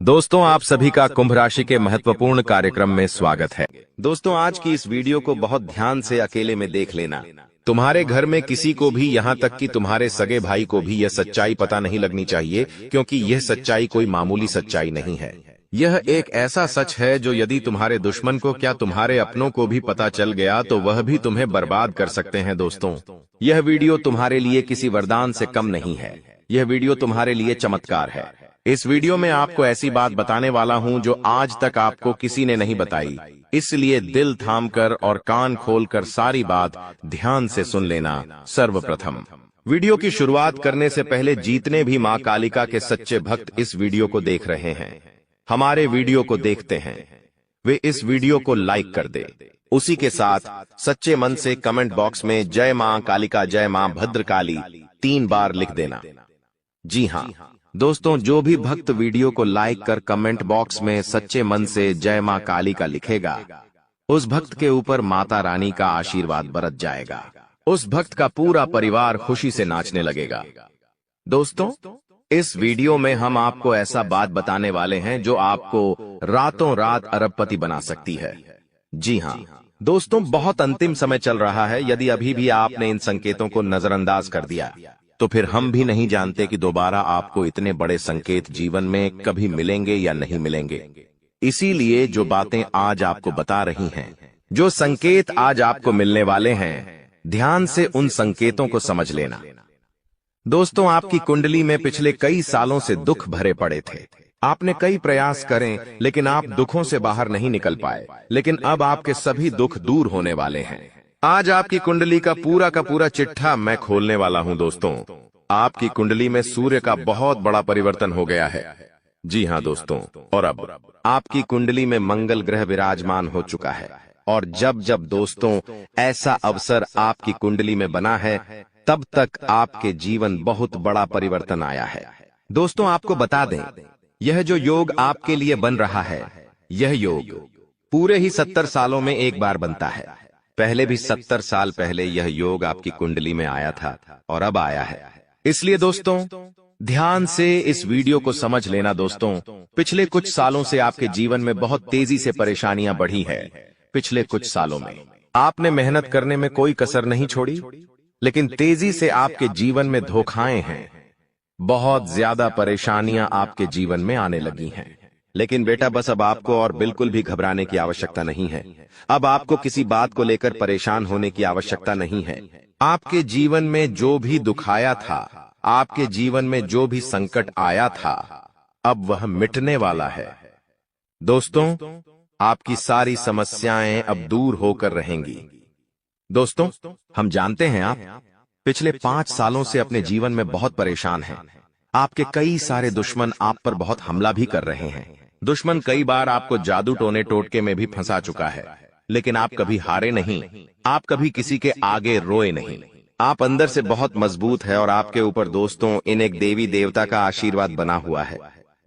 दोस्तों, आप सभी का कुंभ राशि के महत्वपूर्ण कार्यक्रम में स्वागत है। दोस्तों, आज की इस वीडियो को बहुत ध्यान से अकेले में देख लेना। तुम्हारे घर में किसी को भी, यहाँ तक कि तुम्हारे सगे भाई को भी यह सच्चाई पता नहीं लगनी चाहिए, क्योंकि यह सच्चाई कोई मामूली सच्चाई नहीं है। यह एक ऐसा सच है जो यदि तुम्हारे दुश्मन को, क्या तुम्हारे अपनों को भी पता चल गया तो वह भी तुम्हें बर्बाद कर सकते हैं। दोस्तों, यह वीडियो तुम्हारे लिए किसी वरदान से कम नहीं है। यह वीडियो तुम्हारे लिए चमत्कार है। इस वीडियो में आपको ऐसी बात बताने वाला हूं जो आज तक आपको किसी ने नहीं बताई, इसलिए दिल थामकर और कान खोलकर सारी बात ध्यान से सुन लेना। सर्वप्रथम, वीडियो की शुरुआत करने से पहले जितने भी मां कालिका के सच्चे भक्त इस वीडियो को देख रहे हैं, हमारे वीडियो को देखते हैं, वे इस वीडियो को लाइक कर दे। उसी के साथ सच्चे मन से कमेंट बॉक्स में जय मां कालिका, जय मां भद्रकाली 3 बार लिख देना। जी हां दोस्तों, जो भी भक्त वीडियो को लाइक कर कमेंट बॉक्स में सच्चे मन से जय मां काली का लिखेगा, उस भक्त के ऊपर माता रानी का आशीर्वाद बरस जाएगा। उस भक्त का पूरा परिवार खुशी से नाचने लगेगा। दोस्तों, इस वीडियो में हम आपको ऐसा बात बताने वाले हैं जो आपको रातों रात अरबपति बना सकती है। जी हां दोस्तों, बहुत अंतिम समय चल रहा है। यदि अभी भी आपने इन संकेतों को नजरअंदाज कर दिया तो फिर हम भी नहीं जानते कि दोबारा आपको इतने बड़े संकेत जीवन में कभी मिलेंगे या नहीं मिलेंगे। इसीलिए जो बातें आज आपको बता रही हैं, जो संकेत आज आपको मिलने वाले हैं, ध्यान से उन संकेतों को समझ लेना। दोस्तों, आपकी कुंडली में पिछले कई सालों से दुख भरे पड़े थे। आपने कई प्रयास करें, लेकिन आप दुखों से बाहर नहीं निकल पाए। लेकिन अब आपके सभी दुख दूर होने वाले हैं। आज आपकी कुंडली का पूरा चिट्ठा मैं खोलने वाला हूं। दोस्तों, आपकी कुंडली में सूर्य का बहुत बड़ा परिवर्तन हो गया है। जी हां दोस्तों, और अब आपकी कुंडली में मंगल ग्रह विराजमान हो चुका है। और जब जब दोस्तों ऐसा अवसर आपकी कुंडली में बना है, तब तक आपके जीवन बहुत बड़ा परिवर्तन आया है। दोस्तों, आपको बता दें, यह जो योग आपके लिए बन रहा है, यह योग पूरे ही 70 सालों में एक बार बनता है। पहले भी 70 साल पहले यह योग आपकी कुंडली में आया था और अब आया है। इसलिए दोस्तों, ध्यान से इस वीडियो को समझ लेना। दोस्तों, पिछले कुछ सालों से आपके जीवन में बहुत तेजी से परेशानियां बढ़ी है। पिछले कुछ सालों में आपने मेहनत करने में कोई कसर नहीं छोड़ी, लेकिन तेजी से आपके जीवन में धोखाएं हैं। बहुत ज्यादा परेशानियां आपके जीवन में आने लगी हैं। लेकिन बेटा, बस अब आपको और बिल्कुल भी घबराने की आवश्यकता नहीं है। अब आपको किसी बात को लेकर परेशान होने की आवश्यकता नहीं है। आपके जीवन में जो भी दुख आया था, आपके जीवन में जो भी संकट आया था, अब वह मिटने वाला है। दोस्तों, आपकी सारी समस्याएं अब दूर होकर रहेंगी। दोस्तों, हम जानते हैं आप पिछले 5 सालों से अपने जीवन में बहुत परेशान हैं। आपके कई सारे दुश्मन आप पर बहुत हमला भी कर रहे हैं। दुश्मन कई बार आपको जादू टोने टोटके में भी फंसा चुका है, लेकिन आप कभी हारे नहीं। आप कभी किसी के आगे रोए नहीं। आप अंदर से बहुत मजबूत है और आपके ऊपर दोस्तों इन एक देवी देवता का आशीर्वाद बना हुआ है।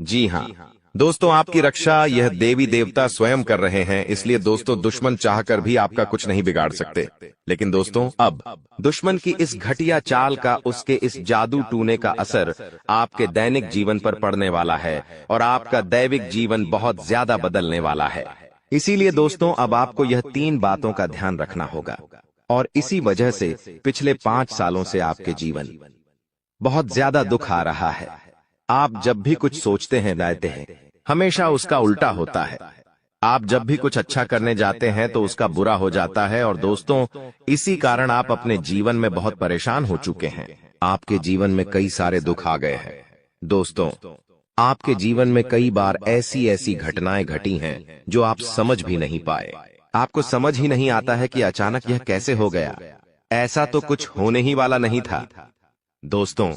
जी हाँ दोस्तों, आपकी रक्षा यह देवी देवता स्वयं कर रहे हैं। इसलिए दोस्तों, दुश्मन चाहकर भी आपका कुछ नहीं बिगाड़ सकते। लेकिन दोस्तों, अब दुश्मन की इस घटिया चाल का, उसके इस जादू टूने का असर आपके दैनिक जीवन पर पड़ने वाला है और आपका दैविक जीवन बहुत ज्यादा बदलने वाला है। इसीलिए दोस्तों, अब आपको यह 3 बातों का ध्यान रखना होगा। और इसी वजह से पिछले 5 सालों से आपके जीवन बहुत ज्यादा दुख आ रहा है। आप जब भी कुछ सोचते हैं, रहते हैं, हमेशा उसका उल्टा होता है। आप जब भी कुछ अच्छा करने जाते हैं तो उसका बुरा हो जाता है। और दोस्तों, इसी कारण आप अपने जीवन में बहुत परेशान हो चुके हैं। आपके जीवन में कई सारे दुख आ गए हैं। दोस्तों, आपके जीवन में कई बार ऐसी ऐसी घटनाएं घटी हैं जो आप समझ भी नहीं पाए। आपको समझ ही नहीं आता है कि अचानक यह कैसे हो गया। ऐसा तो कुछ होने ही वाला नहीं था। दोस्तों,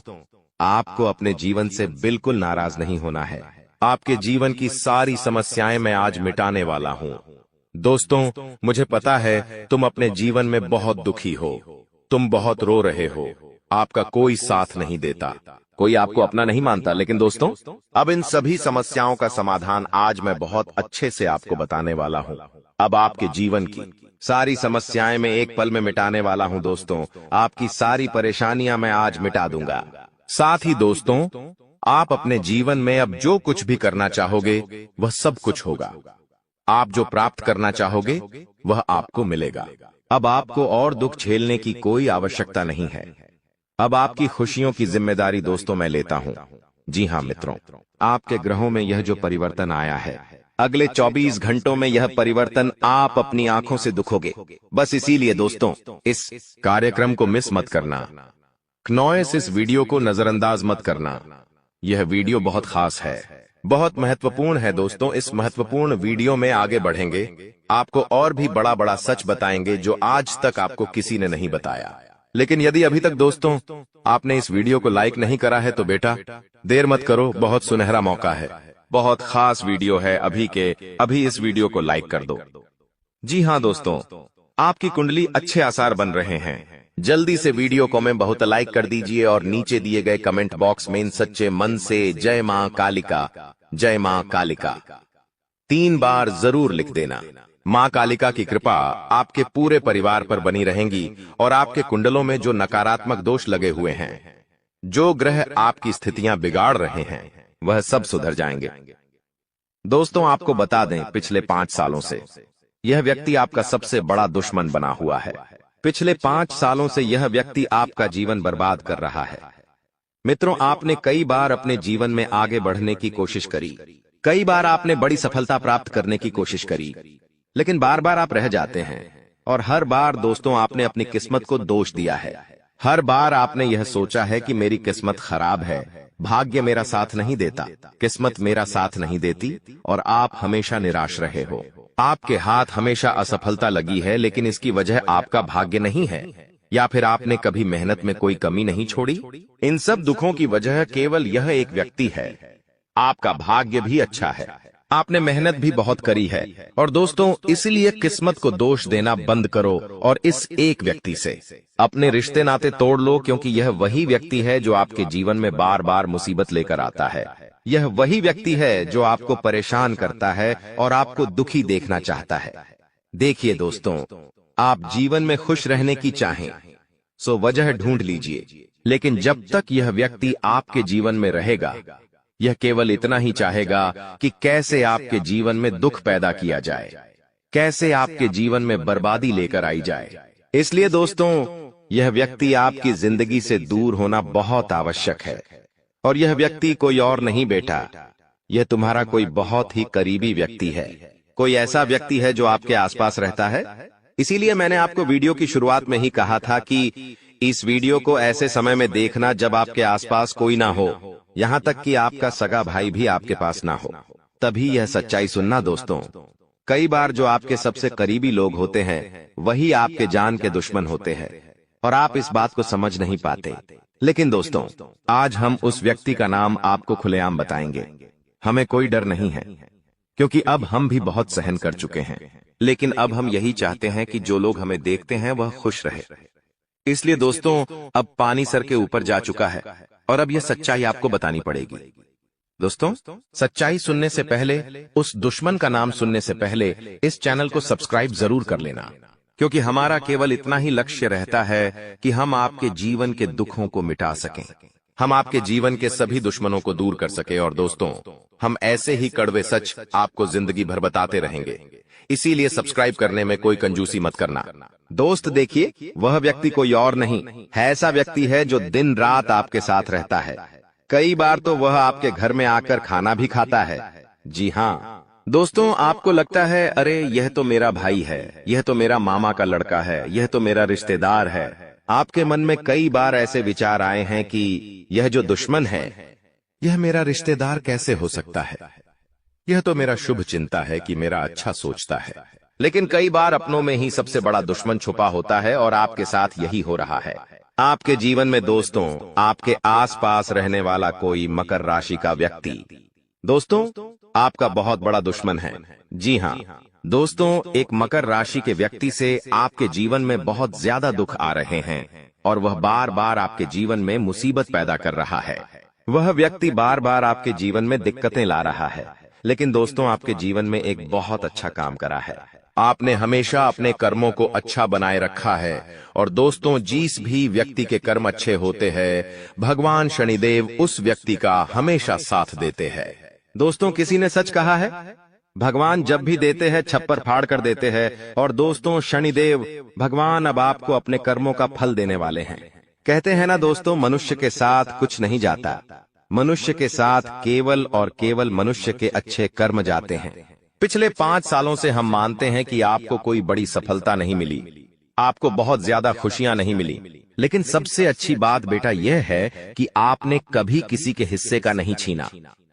आपको अपने जीवन से बिल्कुल नाराज नहीं होना है। आपके जीवन की सारी समस्याएं मैं आज मिटाने वाला हूं। दोस्तों, मुझे पता है तुम अपने जीवन में बहुत दुखी हो, तुम बहुत रो रहे हो, आपका कोई साथ नहीं देता, कोई आपको अपना नहीं मानता। लेकिन दोस्तों, अब इन सभी समस्याओं का समाधान आज मैं बहुत अच्छे से आपको बताने वाला हूं। अब आपके जीवन की सारी समस्याएं मैं एक पल में मिटाने वाला हूं। दोस्तों, आपकी सारी परेशानियां मैं आज मिटा दूंगा। साथ ही दोस्तों, आप अपने जीवन में अब जो कुछ भी करना चाहोगे वह सब कुछ होगा। आप जो प्राप्त करना चाहोगे वह आपको मिलेगा। अब आपको और दुख झेलने की कोई आवश्यकता नहीं है। अब आपकी खुशियों की जिम्मेदारी दोस्तों मैं लेता हूं। जी हां मित्रों, आपके ग्रहों में यह जो परिवर्तन आया है, अगले 24 घंटों में यह परिवर्तन आप अपनी आंखों से दिखोगे। बस इसीलिए दोस्तों इस कार्यक्रम को मिस मत करना। क्नॉयस इस वीडियो को नजरअंदाज मत करना। यह वीडियो बहुत खास है, बहुत महत्वपूर्ण है दोस्तों। इस महत्वपूर्ण वीडियो में आगे बढ़ेंगे, आपको और भी बड़ा बड़ा सच बताएंगे जो आज तक आपको किसी ने नहीं बताया। लेकिन यदि अभी तक दोस्तों आपने इस वीडियो को लाइक नहीं करा है तो बेटा देर मत करो, बहुत सुनहरा मौका है, बहुत खास वीडियो है। अभी इस वीडियो को लाइक कर दो। जी हां दोस्तों, आपकी कुंडली अच्छे आसार बन रहे हैं। जल्दी से वीडियो को में बहुत लाइक कर दीजिए और नीचे दिए गए कमेंट बॉक्स में इन सच्चे मन से जय मां कालिका, जय मां कालिका 3 बार जरूर लिख देना। मां कालिका की कृपा आपके पूरे परिवार पर बनी रहेंगी और आपके कुंडलों में जो नकारात्मक दोष लगे हुए हैं, जो ग्रह आपकी स्थितियां बिगाड़ रहे हैं, वह सब सुधर जाएंगे। दोस्तों आपको बता दें, पिछले 5 सालों से यह व्यक्ति आपका सबसे बड़ा दुश्मन बना हुआ है। पिछले 5 सालों से यह व्यक्ति आपका जीवन बर्बाद कर रहा है। मित्रों, आपने कई बार अपने जीवन में आगे बढ़ने की कोशिश करी, कई बार आपने बड़ी सफलता प्राप्त करने की कोशिश करी, लेकिन बार बार आप रह जाते हैं। और हर बार दोस्तों आपने अपनी किस्मत को दोष दिया है। हर बार आपने यह सोचा है कि मेरी किस्मत खराब है, भाग्य मेरा साथ नहीं देता, किस्मत मेरा साथ नहीं देती, और आप हमेशा निराश रहे हो। आपके हाथ हमेशा असफलता लगी है, लेकिन इसकी वजह आपका भाग्य नहीं है, या फिर आपने कभी मेहनत में कोई कमी नहीं छोड़ी। इन सब दुखों की वजह केवल यह एक व्यक्ति है। आपका भाग्य भी अच्छा है, आपने मेहनत भी बहुत करी है। और दोस्तों इसलिए किस्मत को दोष देना बंद करो और इस एक व्यक्ति से अपने रिश्ते नाते तोड़ लो, क्योंकि यह वही व्यक्ति है जो आपके जीवन में बार बार मुसीबत लेकर आता है। यह वही व्यक्ति है जो आपको परेशान करता है और आपको दुखी देखना चाहता है। देखिए दोस्तों, आप जीवन में खुश रहने की चाहें सो वजह ढूंढ लीजिए, लेकिन जब तक यह व्यक्ति आपके जीवन में रहेगा, यह केवल इतना ही चाहेगा कि कैसे आपके जीवन में दुख पैदा किया जाए, कैसे आपके जीवन में बर्बादी लेकर आई जाए। इसलिए दोस्तों यह व्यक्ति आपकी जिंदगी से दूर होना बहुत आवश्यक है। और यह व्यक्ति कोई और नहीं बेटा, यह तुम्हारा कोई बहुत ही करीबी व्यक्ति है, कोई ऐसा व्यक्ति है जो आपके आसपास रहता है। इसीलिए मैंने आपको वीडियो की शुरुआत में ही कहा था कि इस वीडियो को ऐसे समय में देखना जब आपके आसपास कोई ना हो, यहाँ तक कि आपका सगा भाई भी आपके पास ना हो, तभी यह सच्चाई सुनना दोस्तों। कई बार जो आपके सबसे करीबी लोग होते हैं वही आपके जान के दुश्मन होते हैं, और आप इस बात को समझ नहीं पाते। लेकिन दोस्तों आज हम उस व्यक्ति का नाम आपको खुलेआम बताएंगे। हमें कोई डर नहीं है, क्योंकि अब हम भी बहुत सहन कर चुके हैं। लेकिन अब हम यही चाहते हैं कि जो लोग हमें देखते हैं वह खुश रहे। इसलिए दोस्तों अब पानी सर के ऊपर जा चुका है और अब यह सच्चाई आपको बतानी पड़ेगी। दोस्तों सच्चाई सुनने से पहले, उस दुश्मन का नाम सुनने से पहले इस चैनल को सब्सक्राइब जरूर कर लेना, क्योंकि हमारा केवल इतना ही लक्ष्य रहता है कि हम आपके जीवन के दुखों को मिटा सकें, हम आपके जीवन के सभी दुश्मनों को दूर कर सके। और दोस्तों हम ऐसे ही कड़वे सच आपको जिंदगी भर बताते रहेंगे, इसीलिए सब्सक्राइब करने में कोई कंजूसी मत करना। दोस्त देखिए, वह व्यक्ति कोई और नहीं है, ऐसा व्यक्ति है जो दिन रात आपके साथ रहता है। कई बार तो वह आपके घर में आकर खाना भी खाता है। जी हाँ दोस्तों, आपको लगता है अरे यह तो मेरा भाई है, यह तो मेरा मामा का लड़का है, यह तो मेरा रिश्तेदार है। आपके मन में कई बार ऐसे विचार आए हैं कि यह जो दुश्मन है यह मेरा रिश्तेदार कैसे हो सकता है, यह तो मेरा शुभ चिंता है कि मेरा अच्छा सोचता है। लेकिन कई बार अपनों में ही सबसे बड़ा दुश्मन छुपा होता है, और आपके साथ यही हो रहा है। आपके जीवन में दोस्तों आपके आसपास रहने वाला कोई मकर राशि का व्यक्ति दोस्तों आपका बहुत बड़ा दुश्मन है। जी हाँ दोस्तों, एक मकर राशि के व्यक्ति से आपके जीवन में बहुत ज्यादा दुख आ रहे हैं, और वह बार बार आपके जीवन में मुसीबत पैदा कर रहा है। वह व्यक्ति बार बार आपके जीवन में दिक्कतें ला रहा है, लेकिन दोस्तों आपके जीवन में एक बहुत अच्छा काम करा है। आपने हमेशा अपने कर्मों को अच्छा बनाए रखा है। और दोस्तों जिस भी व्यक्ति के कर्म अच्छे होते हैं, भगवान शनिदेव उस व्यक्ति का हमेशा साथ देते हैं। दोस्तों किसी ने सच कहा है, भगवान जब भी देते हैं छप्पर फाड़ कर देते हैं। और दोस्तों शनिदेव भगवान अब आपको अपने कर्मों का फल देने वाले हैं। कहते हैं ना दोस्तों, मनुष्य के साथ कुछ नहीं जाता, मनुष्य के साथ केवल और केवल मनुष्य के अच्छे कर्म जाते हैं। पिछले 5 सालों से हम मानते हैं कि आपको कोई बड़ी सफलता नहीं मिली, आपको बहुत ज्यादा खुशियां नहीं मिली, लेकिन सबसे अच्छी बात बेटा यह है कि आपने कभी किसी के हिस्से का नहीं छीना,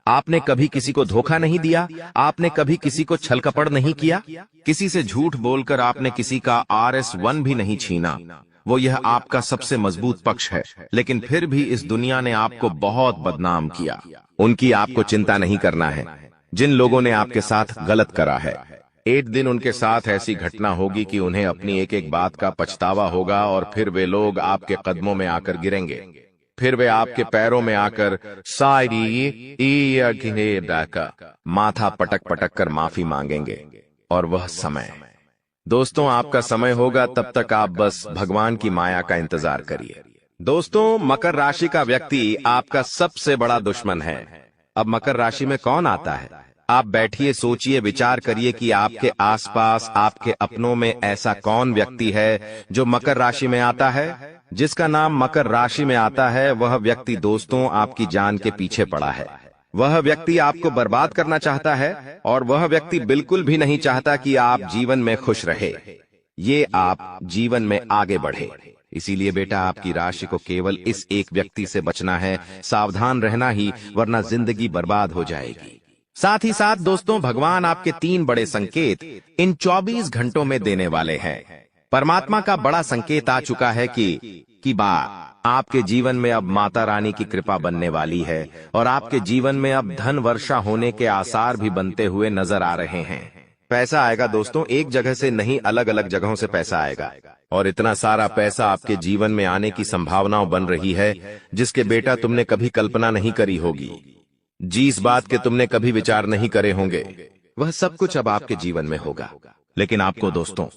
आपने कभी किसी को धोखा नहीं दिया, आपने कभी किसी को छल कपट नहीं किया, किसी से झूठ बोलकर आपने किसी का RS1 भी नहीं छीना। वो यह आपका सबसे मजबूत पक्ष है। लेकिन फिर भी इस दुनिया ने आपको बहुत बदनाम किया। उनकी आपको चिंता नहीं करना है। जिन लोगों ने आपके साथ गलत करा है, एक दिन उनके साथ ऐसी घटना होगी कि उन्हें अपनी एक एक बात का पछतावा होगा। और फिर वे लोग आपके कदमों में आकर गिरेंगे, फिर वे आपके पैरों में आकर माथा पटक पटक कर माफी मांगेंगे। और वह समय दोस्तों आपका समय होगा, तब तक आप बस भगवान की माया का इंतजार करिए। दोस्तों मकर राशि का व्यक्ति आपका सबसे बड़ा दुश्मन है। अब मकर राशि में कौन आता है? आप बैठिए, सोचिए, विचार करिए कि आपके आसपास आपके अपनों में ऐसा कौन व्यक्ति है जो मकर राशि में आता है। जिसका नाम मकर राशि में आता है वह व्यक्ति दोस्तों आपकी जान के पीछे पड़ा है। वह व्यक्ति आपको बर्बाद करना चाहता है और वह व्यक्ति बिल्कुल भी नहीं चाहता कि आप जीवन में खुश रहे, ये आप जीवन में आगे बढ़े। इसीलिए बेटा आपकी राशि को केवल इस एक व्यक्ति से बचना है, सावधान रहना ही, वरना जिंदगी बर्बाद हो जाएगी। साथ ही साथ दोस्तों भगवान आपके 3 बड़े संकेत इन 24 घंटों में देने वाले हैं। परमात्मा का बड़ा संकेत आ चुका है कि आपके जीवन में अब माता रानी की कृपा बनने वाली है और आपके जीवन में अब धन वर्षा होने के आसार भी बनते हुए नजर आ रहे हैं। पैसा आएगा दोस्तों, एक जगह से नहीं, अलग अलग जगहों से पैसा आएगा। और इतना सारा पैसा आपके जीवन में आने की संभावनाएं बन रही है जिसके बेटा तुमने कभी कल्पना नहीं करी होगी। जिस बात के तुमने कभी विचार नहीं करे होंगे, वह सब कुछ अब आपके जीवन में होगा। लेकिन आपको दोस्तों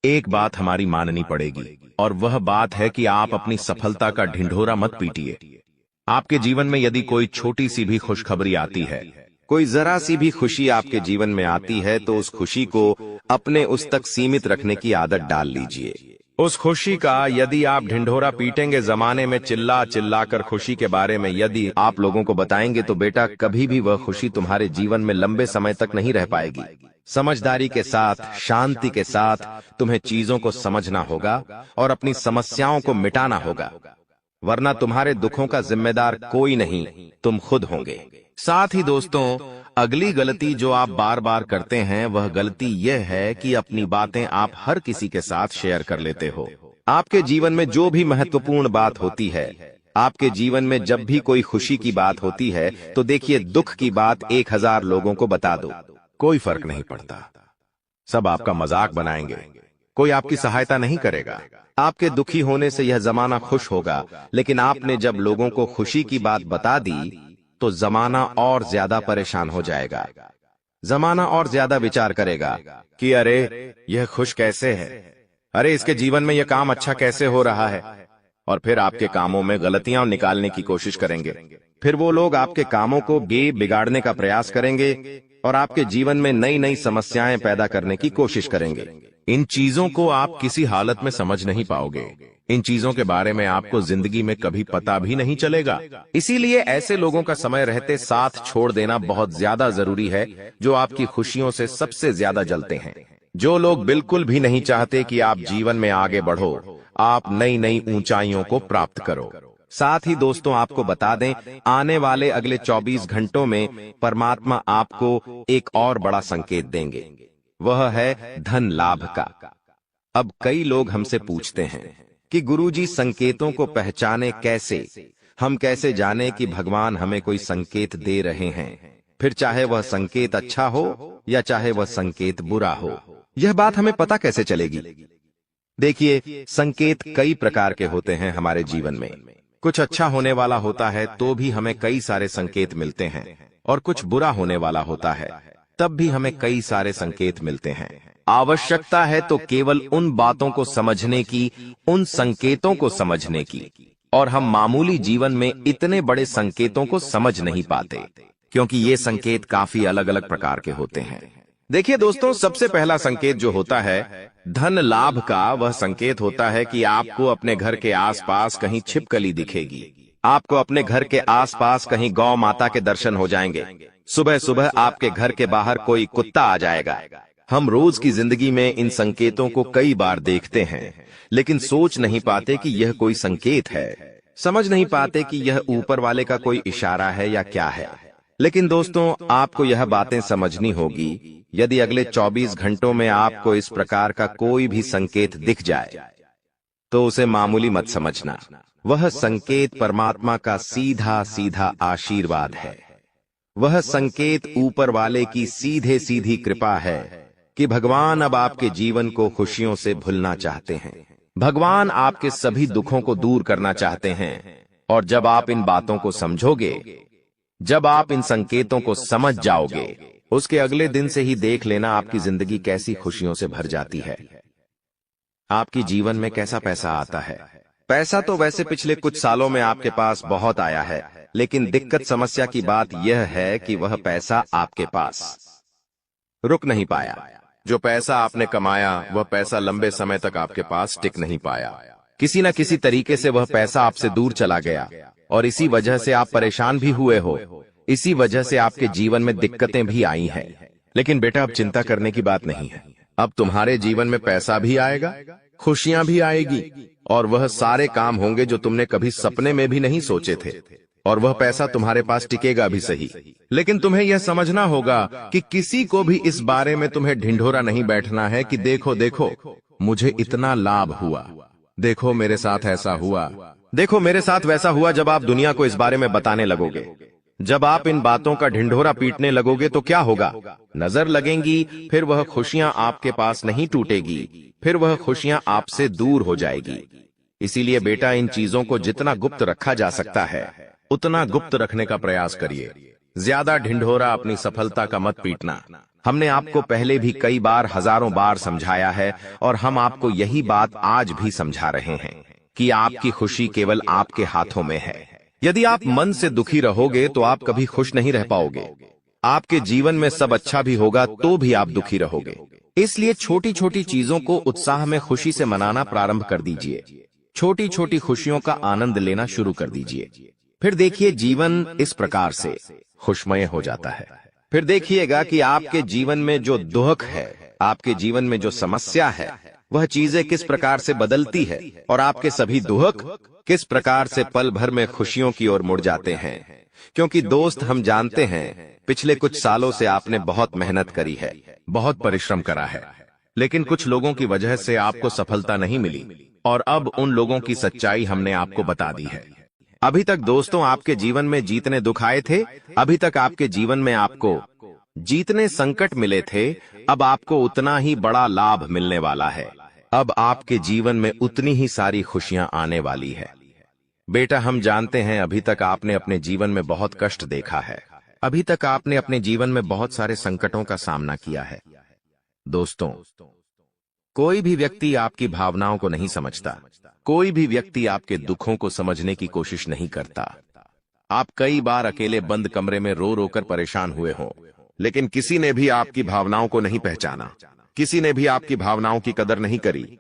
एक बात हमारी माननी पड़ेगी, और वह बात है कि आप अपनी सफलता का ढिंढोरा मत पीटिए। आपके जीवन में यदि कोई छोटी सी भी खुशखबरी आती है, कोई जरा सी भी खुशी आपके जीवन में आती है, तो उस खुशी को अपने उस तक सीमित रखने की आदत डाल लीजिए। उस खुशी का यदि आप ढिंढोरा पीटेंगे, जमाने में चिल्ला चिल्ला कर खुशी के बारे में यदि आप लोगों को बताएंगे, तो बेटा कभी भी वह खुशी तुम्हारे जीवन में लंबे समय तक नहीं रह पाएगी। समझदारी के साथ, शांति के साथ तुम्हें चीजों को समझना होगा और अपनी समस्याओं को मिटाना होगा, वरना तुम्हारे दुखों का जिम्मेदार कोई नहीं, तुम खुद होंगे। साथ ही दोस्तों अगली गलती जो आप बार बार करते हैं वह गलती यह है कि अपनी बातें आप हर किसी के साथ शेयर कर लेते हो। आपके जीवन में जो भी महत्वपूर्ण बात होती है, आपके जीवन में जब भी कोई खुशी की बात होती है, तो देखिए दुख की बात 1000 लोगों को बता दो, कोई फर्क नहीं पड़ता। सब आपका मजाक बनाएंगे, कोई आपकी सहायता नहीं करेगा। आपके दुखी होने से यह जमाना खुश होगा, लेकिन आपने जब लोगों को खुशी की बात बता दी तो जमाना और ज्यादा परेशान हो जाएगा। जमाना और ज्यादा विचार करेगा कि अरे यह खुश कैसे है, अरे इसके जीवन में यह काम अच्छा कैसे हो रहा है, और फिर आपके कामों में गलतियां निकालने की कोशिश करेंगे। फिर वो लोग आपके कामों को बिगाड़ने का प्रयास करेंगे और आपके जीवन में नई नई समस्याएं पैदा करने की कोशिश करेंगे। इन चीजों को आप किसी हालत में समझ नहीं पाओगे। इन चीजों के बारे में आपको जिंदगी में कभी पता भी नहीं चलेगा। इसीलिए ऐसे लोगों का समय रहते साथ छोड़ देना बहुत ज्यादा जरूरी है, जो आपकी खुशियों से सबसे ज्यादा जलते हैं। जो लोग बिल्कुल भी नहीं चाहते कि आप जीवन में आगे बढ़ो, आप नई नई ऊंचाइयों को प्राप्त करो। साथ ही दोस्तों आपको बता दें, आने वाले अगले 24 घंटों में परमात्मा आपको एक और बड़ा संकेत देंगे, वह है धन लाभ का। अब कई लोग हमसे पूछते हैं कि गुरुजी संकेतों को पहचाने कैसे, हम कैसे जाने कि भगवान हमें कोई संकेत दे रहे हैं, फिर चाहे वह संकेत अच्छा हो या चाहे वह संकेत बुरा हो, यह बात हमें पता कैसे चलेगी। देखिए संकेत कई प्रकार के होते हैं हमारे जीवन में। कुछ अच्छा होने वाला होता है तो भी हमें कई सारे संकेत मिलते हैं, और कुछ बुरा होने वाला होता है, तब भी हमें कई सारे संकेत मिलते हैं। आवश्यकता है तो केवल उन बातों को समझने की, उन संकेतों को समझने की। और हम मामूली जीवन में इतने बड़े संकेतों को समझ नहीं पाते, क्योंकि ये संकेत काफी अलग अलग प्रकार के होते हैं। देखिए दोस्तों, सबसे पहला संकेत जो होता है धन लाभ का, वह संकेत होता है कि आपको अपने घर के आसपास कहीं छिपकली दिखेगी। आपको अपने घर के आसपास कहीं गौ माता के दर्शन हो जाएंगे। सुबह सुबह आपके घर के बाहर कोई कुत्ता आ जाएगा। हम रोज की जिंदगी में इन संकेतों को कई बार देखते हैं, लेकिन सोच नहीं पाते कि यह कोई संकेत है, समझ नहीं पाते कि यह ऊपर वाले का कोई इशारा है या क्या है। लेकिन दोस्तों, आपको यह बातें समझनी होगी। यदि अगले 24 घंटों में आपको इस प्रकार का कोई भी संकेत दिख जाए, तो उसे मामूली मत समझना। वह संकेत परमात्मा का सीधा सीधा आशीर्वाद है। वह संकेत ऊपर वाले की सीधे सीधी कृपा है कि भगवान अब आपके जीवन को खुशियों से भुलना चाहते हैं। भगवान आपके सभी दुखों को दूर करना चाहते हैं। और जब आप इन बातों को समझोगे, जब आप इन संकेतों को समझ जाओगे, उसके अगले दिन से ही देख लेना आपकी जिंदगी कैसी खुशियों से भर जाती है। आपकी जीवन में कैसा पैसा आता है। पैसा तो वैसे पिछले कुछ सालों में आपके पास बहुत आया है, लेकिन दिक्कत समस्या की बात यह है कि वह पैसा आपके पास रुक नहीं पाया। जो पैसा आपने कमाया, वह पैसा लंबे समय तक आपके पास टिक नहीं पाया। किसी न किसी तरीके से वह पैसा आपसे दूर चला गया, और इसी वजह से आप परेशान भी हुए हो। इसी वजह से आपके जीवन में दिक्कतें भी आई हैं। लेकिन बेटा, अब चिंता करने की बात नहीं है। अब तुम्हारे जीवन में पैसा भी आएगा, खुशियां भी आएगी, और वह सारे काम होंगे जो तुमने कभी सपने में भी नहीं सोचे थे। और वह पैसा तुम्हारे पास टिकेगा भी सही, लेकिन तुम्हें यह समझना होगा कि किसी को भी इस बारे में तुम्हें ढिंढोरा नहीं बैठना है कि देखो देखो मुझे इतना लाभ हुआ, देखो मेरे साथ ऐसा हुआ, देखो मेरे साथ वैसा हुआ। जब आप दुनिया को इस बारे में बताने लगोगे, जब आप इन बातों का ढिंढोरा पीटने लगोगे, तो क्या होगा? नजर लगेंगी, फिर वह खुशियां आपके पास नहीं टूटेगी, फिर वह खुशियां आपसे दूर हो जाएगी। इसीलिए बेटा, इन चीजों को जितना गुप्त रखा जा सकता है, उतना गुप्त रखने का प्रयास करिए। ज्यादा ढिंढोरा अपनी सफलता का मत पीटना। हमने आपको पहले भी कई बार, हजारों बार समझाया है, और हम आपको यही बात आज भी समझा रहे हैं कि आपकी खुशी केवल आपके हाथों में है। यदि आप मन से दुखी रहोगे तो आप कभी खुश नहीं रह पाओगे। आपके जीवन में सब अच्छा भी होगा तो भी आप दुखी रहोगे। इसलिए छोटी छोटी चीजों को उत्साह में खुशी से मनाना प्रारंभ कर दीजिए। छोटी छोटी खुशियों का आनंद लेना शुरू कर दीजिए। फिर देखिए, जीवन इस प्रकार से खुशमय हो जाता है। फिर देखिएगा कि आपके जीवन में जो दुख है, आपके जीवन में जो समस्या है, वह चीजें किस प्रकार से बदलती है, और आपके सभी दुख किस प्रकार से पल भर में खुशियों की ओर मुड़ जाते हैं। क्योंकि दोस्त, हम जानते हैं पिछले कुछ सालों से आपने बहुत मेहनत करी है, बहुत परिश्रम करा है, लेकिन कुछ लोगों की वजह से आपको सफलता नहीं मिली, और अब उन लोगों की सच्चाई हमने आपको बता दी है। अभी तक दोस्तों आपके जीवन में जितने दुख आए थे, अभी तक आपके जीवन में आपको जितने संकट मिले थे, अब आपको उतना ही बड़ा लाभ मिलने वाला है। अब आपके जीवन में उतनी ही सारी खुशियां आने वाली है। बेटा, हम जानते हैं अभी तक आपने अपने जीवन में बहुत कष्ट देखा है। अभी तक आपने अपने जीवन में बहुत सारे संकटों का सामना किया है। दोस्तों, कोई भी व्यक्ति आपकी भावनाओं को नहीं समझता। कोई भी व्यक्ति आपके दुखों को समझने की कोशिश नहीं करता। आप कई बार अकेले बंद कमरे में रो रो कर परेशान हुए हों, लेकिन किसी ने भी आपकी भावनाओं को नहीं पहचाना, किसी ने भी आपकी भावनाओं की कदर नहीं करी।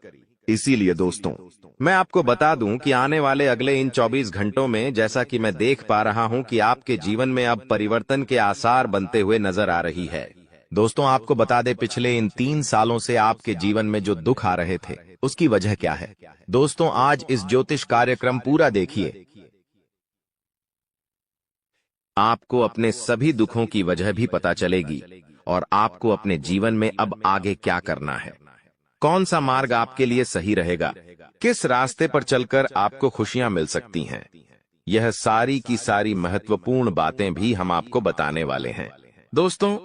इसीलिए दोस्तों, मैं आपको बता दूं कि आने वाले अगले इन 24 घंटों में, जैसा कि मैं देख पा रहा हूं कि आपके जीवन में अब परिवर्तन के आसार बनते हुए नजर आ रही है। दोस्तों, आपको बता दें, पिछले इन 3 सालों से आपके जीवन में जो दुख आ रहे थे, उसकी वजह क्या है? दोस्तों, आज इस ज्योतिष कार्यक्रम पूरा देखिए। आपको अपने सभी दुखों की वजह भी पता चलेगी, और आपको अपने जीवन में अब आगे क्या करना है, कौन सा मार्ग आपके लिए सही रहेगा, किस रास्ते पर चलकर आपको खुशियां मिल सकती हैं। यह सारी की सारी महत्वपूर्ण बातें भी हम आपको बताने वाले हैं। दोस्तों,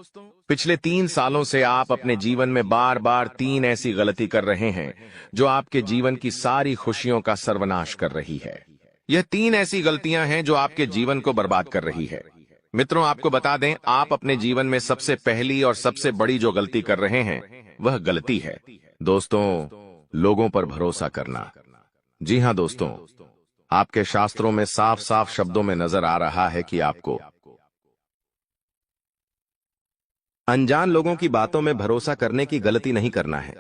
पिछले 3 सालों से आप अपने जीवन में बार बार 3 ऐसी गलती कर रहे हैं जो आपके जीवन की सारी खुशियों का सर्वनाश कर रही है। यह 3 ऐसी गलतियां हैं जो आपके जीवन को बर्बाद कर रही है। मित्रों, आपको बता दें, आप अपने जीवन में सबसे पहली और सबसे बड़ी जो गलती कर रहे हैं वह गलती है दोस्तों, लोगों पर भरोसा करना। जी हां दोस्तों, आपके शास्त्रों में साफ साफ शब्दों में नजर आ रहा है कि आपको अनजान लोगों की बातों में भरोसा करने की गलती नहीं करना है।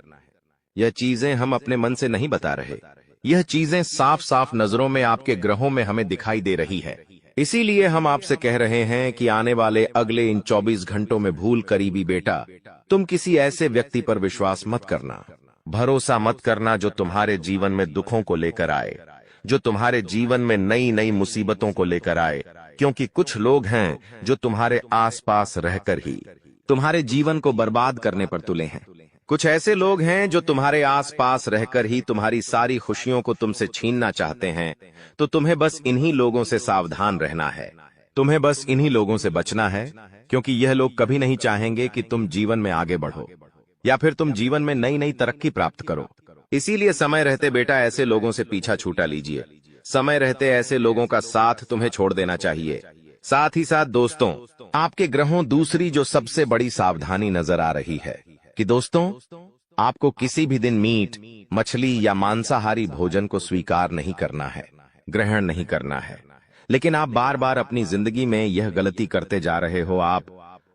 यह चीजें हम अपने मन से नहीं बता रहे, यह चीजें साफ साफ नजरों में आपके ग्रहों में हमें दिखाई दे रही है। इसीलिए हम आपसे कह रहे हैं कि आने वाले अगले इन 24 घंटों में भूल करीबी बेटा, तुम किसी ऐसे व्यक्ति पर विश्वास मत करना, भरोसा मत करना जो तुम्हारे जीवन में दुखों को लेकर आए, जो तुम्हारे जीवन में नई नई मुसीबतों को लेकर आए। क्योंकि कुछ लोग हैं जो तुम्हारे आसपास रहकर ही तुम्हारे जीवन को बर्बाद करने पर तुले हैं। कुछ ऐसे लोग हैं जो तुम्हारे आसपास रहकर ही तुम्हारी सारी खुशियों को तुमसे छीनना चाहते हैं। तो तुम्हें बस इन्हीं लोगों से सावधान रहना है, तुम्हें बस इन्हीं लोगों से बचना है, क्योंकि यह लोग कभी नहीं चाहेंगे कि तुम जीवन में आगे बढ़ो या फिर तुम जीवन में नई नई तरक्की प्राप्त करो। इसीलिए समय रहते बेटा ऐसे लोगों से पीछा छूटा लीजिए। समय रहते ऐसे लोगों का साथ तुम्हें छोड़ देना चाहिए। साथ ही साथ दोस्तों, आपके ग्रहों दूसरी जो सबसे बड़ी सावधानी नजर आ रही है कि दोस्तों, आपको किसी भी दिन मीट, मछली या मांसाहारी भोजन को स्वीकार नहीं करना है, ग्रहण नहीं करना है। लेकिन आप बार बार अपनी जिंदगी में यह गलती करते जा रहे हो। आप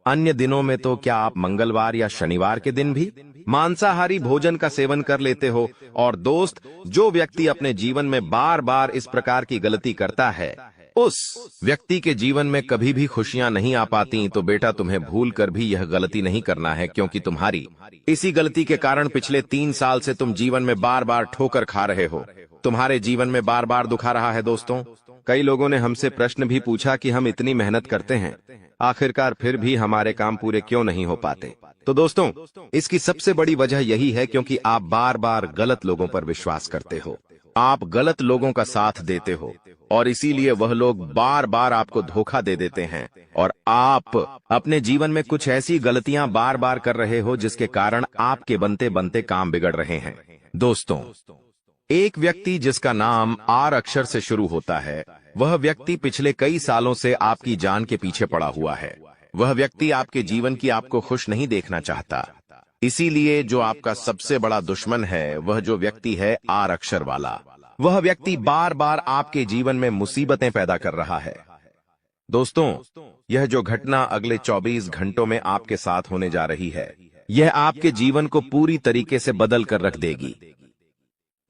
अन्य दिनों में तो क्या आप मंगलवार या शनिवार के दिन भी मांसाहारी भोजन का सेवन कर लेते हो। और दोस्त, जो व्यक्ति अपने जीवन में बार बार इस प्रकार की गलती करता है, उस व्यक्ति के जीवन में कभी भी खुशियां नहीं आ पाती। तो बेटा, तुम्हें भूल कर भी यह गलती नहीं करना है, क्योंकि तुम्हारी इसी गलती के कारण पिछले 3 साल से तुम जीवन में बार बार ठोकर खा रहे हो, तुम्हारे जीवन में बार बार दुख आ रहा है। दोस्तों, कई लोगों ने हमसे प्रश्न भी पूछा कि हम इतनी मेहनत करते हैं, आखिरकार फिर भी हमारे काम पूरे क्यों नहीं हो पाते। तो दोस्तों, इसकी सबसे बड़ी वजह यही है क्योंकि आप बार बार गलत लोगों पर विश्वास करते हो, आप गलत लोगों का साथ देते हो, और इसीलिए वह लोग बार बार आपको धोखा दे देते हैं। और आप अपने जीवन में कुछ ऐसी गलतियां बार बार कर रहे हो जिसके कारण आपके बनते बनते काम बिगड़ रहे हैं। दोस्तों, एक व्यक्ति जिसका नाम आर अक्षर से शुरू होता है, वह व्यक्ति पिछले कई सालों से आपकी जान के पीछे पड़ा हुआ है। वह व्यक्ति आपके जीवन की आपको खुश नहीं देखना चाहता। इसीलिए जो आपका सबसे बड़ा दुश्मन है, वह जो व्यक्ति है आर अक्षर वाला, वह व्यक्ति बार बार आपके जीवन में मुसीबतें पैदा कर रहा है। दोस्तों, यह जो घटना अगले 24 घंटों में आपके साथ होने जा रही है, यह आपके जीवन को पूरी तरीके से बदल कर रख देगी।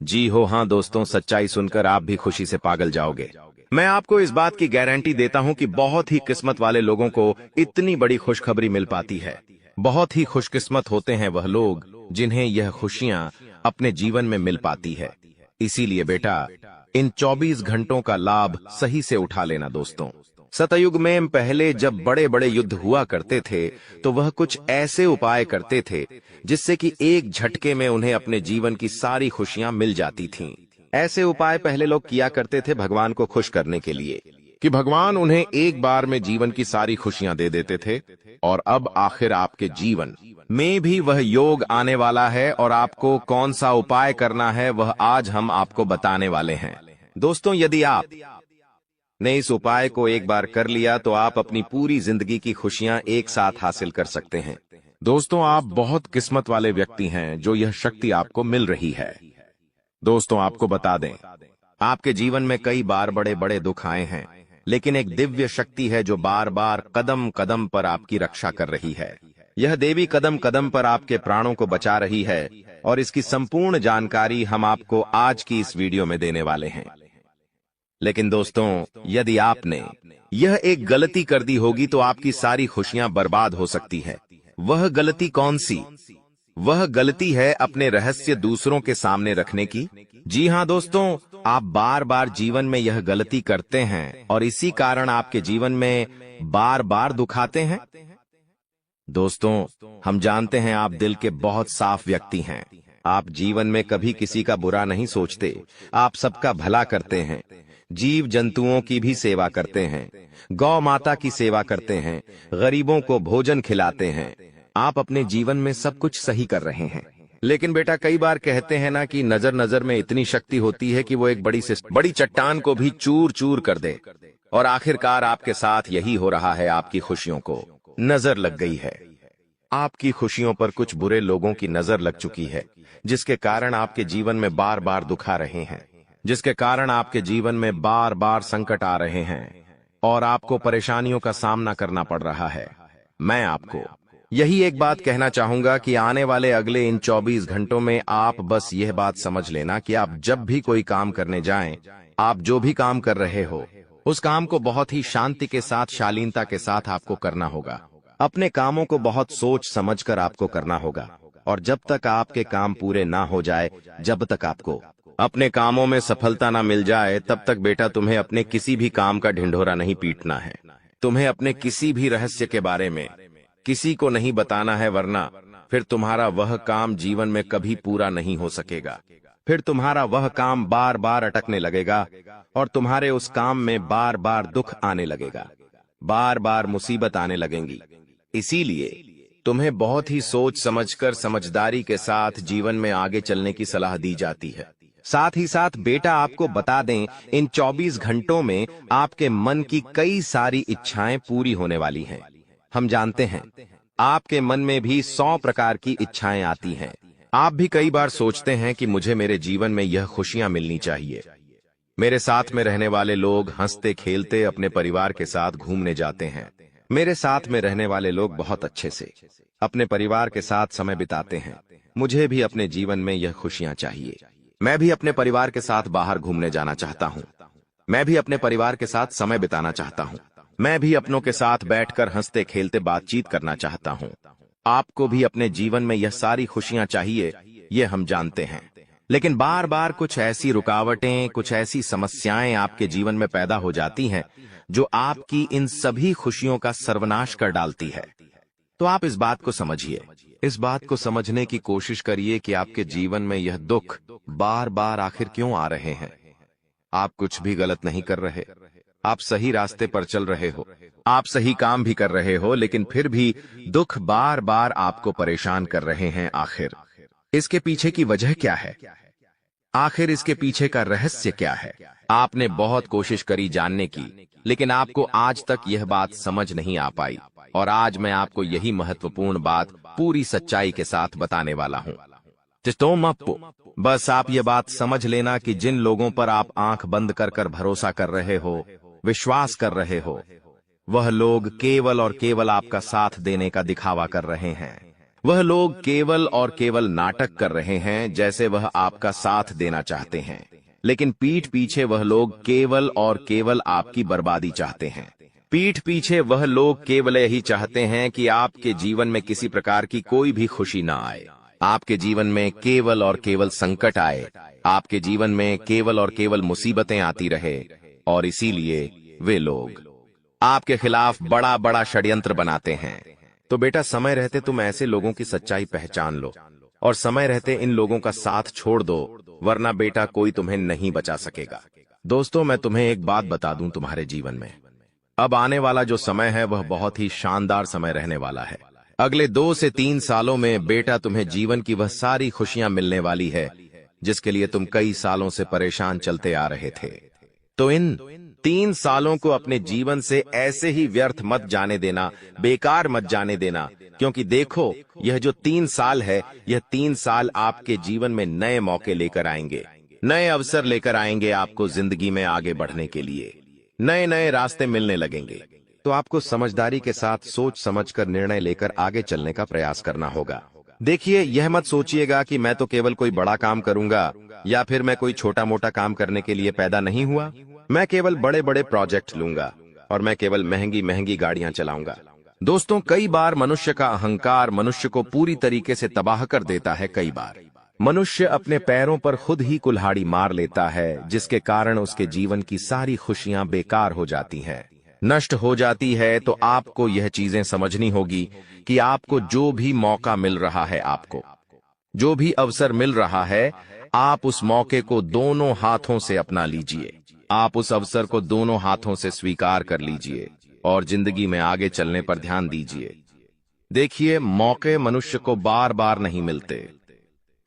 जी हो हाँ दोस्तों, सच्चाई सुनकर आप भी खुशी से पागल जाओगे। मैं आपको इस बात की गारंटी देता हूं कि बहुत ही किस्मत वाले लोगों को इतनी बड़ी खुशखबरी मिल पाती है। बहुत ही खुशकिस्मत होते हैं वह लोग जिन्हें यह खुशियां अपने जीवन में मिल पाती है। इसीलिए बेटा, इन 24 घंटों का लाभ सही से उठा लेना। दोस्तों, सतयुग में पहले जब बड़े बड़े युद्ध हुआ करते थे, तो वह कुछ ऐसे उपाय करते थे जिससे कि एक झटके में उन्हें अपने जीवन की सारी खुशियां मिल जाती थीं। ऐसे उपाय पहले लोग किया करते थे भगवान को खुश करने के लिए, कि भगवान उन्हें एक बार में जीवन की सारी खुशियां दे देते थे। और अब आखिर आपके जीवन में भी वह योग आने वाला है, और आपको कौन सा उपाय करना है वह आज हम आपको बताने वाले हैं। दोस्तों, यदि आप ने इस उपाय को एक बार कर लिया तो आप अपनी पूरी जिंदगी की खुशियां एक साथ हासिल कर सकते हैं। दोस्तों, आप बहुत किस्मत वाले व्यक्ति हैं जो यह शक्ति आपको मिल रही है। दोस्तों, आपको बता दें, आपके जीवन में कई बार बड़े बड़े दुख आए हैं, लेकिन एक दिव्य शक्ति है जो बार बार कदम कदम पर आपकी रक्षा कर रही है। यह देवी कदम कदम पर आपके प्राणों को बचा रही है, और इसकी संपूर्ण जानकारी हम आपको आज की इस वीडियो में देने वाले हैं। लेकिन दोस्तों, यदि आपने यह एक गलती कर दी होगी तो आपकी सारी खुशियां बर्बाद हो सकती है। वह गलती कौन सी? वह गलती है अपने रहस्य दूसरों के सामने रखने की। जी हां दोस्तों, आप बार बार जीवन में यह गलती करते हैं और इसी कारण आपके जीवन में बार बार दुख आते हैं। दोस्तों, हम जानते हैं आप दिल के बहुत साफ व्यक्ति हैं। आप जीवन में कभी किसी का बुरा नहीं सोचते, आप सबका भला करते हैं, जीव जंतुओं की भी सेवा करते हैं, गौ माता की सेवा करते हैं, गरीबों को भोजन खिलाते हैं। आप अपने जीवन में सब कुछ सही कर रहे हैं। लेकिन बेटा, कई बार कहते हैं ना कि नजर नजर में इतनी शक्ति होती है कि वो एक बड़ी से बड़ी चट्टान को भी चूर चूर कर दे। और आखिरकार आपके साथ यही हो रहा है। आपकी खुशियों को नजर लग गई है। आपकी खुशियों पर कुछ बुरे लोगों की नजर लग चुकी है, जिसके कारण आपके जीवन में बार बार दुख आ रहे हैं, जिसके कारण आपके जीवन में बार बार संकट आ रहे हैं और आपको परेशानियों का सामना करना पड़ रहा है। मैं आपको यही एक बात कहना चाहूंगा कि आने वाले अगले इन 24 घंटों में आप बस यह बात समझ लेना कि आप जब भी कोई काम करने जाएं, आप जो भी काम कर रहे हो उस काम को बहुत ही शांति के साथ, शालीनता के साथ आपको करना होगा। अपने कामों को बहुत सोच समझकर आपको करना होगा और जब तक आपके काम पूरे ना हो जाए, जब तक आपको अपने कामों में सफलता ना मिल जाए, तब तक बेटा तुम्हें अपने किसी भी काम का ढिंढोरा नहीं पीटना है। तुम्हें अपने किसी भी रहस्य के बारे में किसी को नहीं बताना है, वरना फिर तुम्हारा वह काम जीवन में कभी पूरा नहीं हो सकेगा। फिर तुम्हारा वह काम बार बार अटकने लगेगा और तुम्हारे उस काम में बार बार दुख आने लगेगा, बार बार मुसीबत आने लगेंगी। इसीलिए तुम्हें बहुत ही सोच समझकर, समझदारी के साथ जीवन में आगे चलने की सलाह दी जाती है। साथ ही साथ बेटा आपको बता दें, इन 24 घंटों में आपके मन की कई सारी इच्छाएं पूरी होने वाली हैं। हम जानते हैं आपके मन में भी 100 प्रकार की इच्छाएं आती हैं। आप भी कई बार सोचते हैं कि मुझे मेरे जीवन में यह खुशियां मिलनी चाहिए, मेरे साथ में रहने वाले लोग हंसते खेलते अपने परिवार के साथ घूमने जाते हैं, मेरे साथ में रहने वाले लोग बहुत अच्छे से अपने परिवार के साथ समय बिताते हैं, मुझे भी अपने जीवन में यह खुशियां चाहिए। मैं भी अपने परिवार के साथ बाहर घूमने जाना चाहता हूं, मैं भी अपने परिवार के साथ समय बिताना चाहता हूं, मैं भी अपनों के साथ बैठकर हंसते खेलते बातचीत करना चाहता हूं। आपको भी अपने जीवन में यह सारी खुशियां चाहिए, ये हम जानते हैं। लेकिन बार बार कुछ ऐसी रुकावटें, कुछ ऐसी समस्याएं आपके जीवन में पैदा हो जाती हैं जो आपकी इन सभी खुशियों का सर्वनाश कर डालती है। तो आप इस बात को समझिए, इस बात को समझने की कोशिश करिए कि आपके जीवन में यह दुख बार बार आखिर क्यों आ रहे हैं। आप कुछ भी गलत नहीं कर रहे, आप सही रास्ते पर चल रहे हो, आप सही काम भी कर रहे हो, लेकिन फिर भी दुख बार बार आपको परेशान कर रहे हैं। आखिर इसके पीछे की वजह क्या है? आखिर इसके पीछे का रहस्य क्या है? आपने बहुत कोशिश करी जानने की, लेकिन आपको आज तक यह बात समझ नहीं आ पाई और आज मैं आपको यही महत्वपूर्ण बात पूरी सच्चाई के साथ बताने वाला हूं। बस आप ये बात समझ लेना कि जिन लोगों पर आप आंख बंद कर कर भरोसा कर रहे हो, विश्वास कर रहे हो, वह लोग केवल और केवल आपका साथ देने का दिखावा कर रहे हैं। वह लोग केवल और केवल नाटक कर रहे हैं, जैसे वह आपका साथ देना चाहते हैं, लेकिन पीठ पीछे वह लोग केवल और केवल आपकी बर्बादी चाहते हैं। पीठ पीछे वह लोग केवल यही चाहते हैं कि आपके जीवन में किसी प्रकार की कोई भी खुशी ना आए, आपके जीवन में केवल और केवल संकट आए, आपके जीवन में केवल और केवल मुसीबतें आती रहे। और इसीलिए वे लोग आपके खिलाफ बड़ा बड़ा षड्यंत्र बनाते हैं। तो बेटा, समय रहते तुम ऐसे लोगों की सच्चाई पहचान लो और समय रहते इन लोगों का साथ छोड़ दो, वरना बेटा कोई तुम्हें नहीं बचा सकेगा। दोस्तों, मैं तुम्हें एक बात बता दूं, तुम्हारे जीवन में अब आने वाला जो समय है वह बहुत ही शानदार समय रहने वाला है। अगले 2 से 3 सालों में बेटा तुम्हें जीवन की वह सारी खुशियां मिलने वाली है जिसके लिए तुम कई सालों से परेशान चलते आ रहे थे। तो इन 3 सालों को अपने जीवन से ऐसे ही व्यर्थ मत जाने देना, बेकार मत जाने देना, क्योंकि देखो, यह जो 3 साल है, यह 3 साल आपके जीवन में नए मौके लेकर आएंगे, नए अवसर लेकर आएंगे। आपको जिंदगी में आगे बढ़ने के लिए नए नए रास्ते मिलने लगेंगे। तो आपको समझदारी के साथ सोच समझकर निर्णय लेकर आगे चलने का प्रयास करना होगा। देखिए, यह मत सोचिएगा कि मैं तो केवल कोई बड़ा काम करूंगा या फिर मैं कोई छोटा मोटा काम करने के लिए पैदा नहीं हुआ, मैं केवल बड़े बड़े प्रोजेक्ट लूंगा और मैं केवल महंगी महंगी गाड़ियां चलाऊंगा। दोस्तों, कई बार मनुष्य का अहंकार मनुष्य को पूरी तरीके से तबाह कर देता है। कई बार मनुष्य अपने पैरों पर खुद ही कुल्हाड़ी मार लेता है, जिसके कारण उसके जीवन की सारी खुशियां बेकार हो जाती हैं, नष्ट हो जाती है। तो आपको यह चीजें समझनी होगी कि आपको जो भी मौका मिल रहा है, आपको जो भी अवसर मिल रहा है, आप उस मौके को दोनों हाथों से अपना लीजिए। आप उस अवसर को दोनों हाथों से स्वीकार कर लीजिए और जिंदगी में आगे चलने पर ध्यान दीजिए। देखिए, मौके मनुष्य को बार बार नहीं मिलते,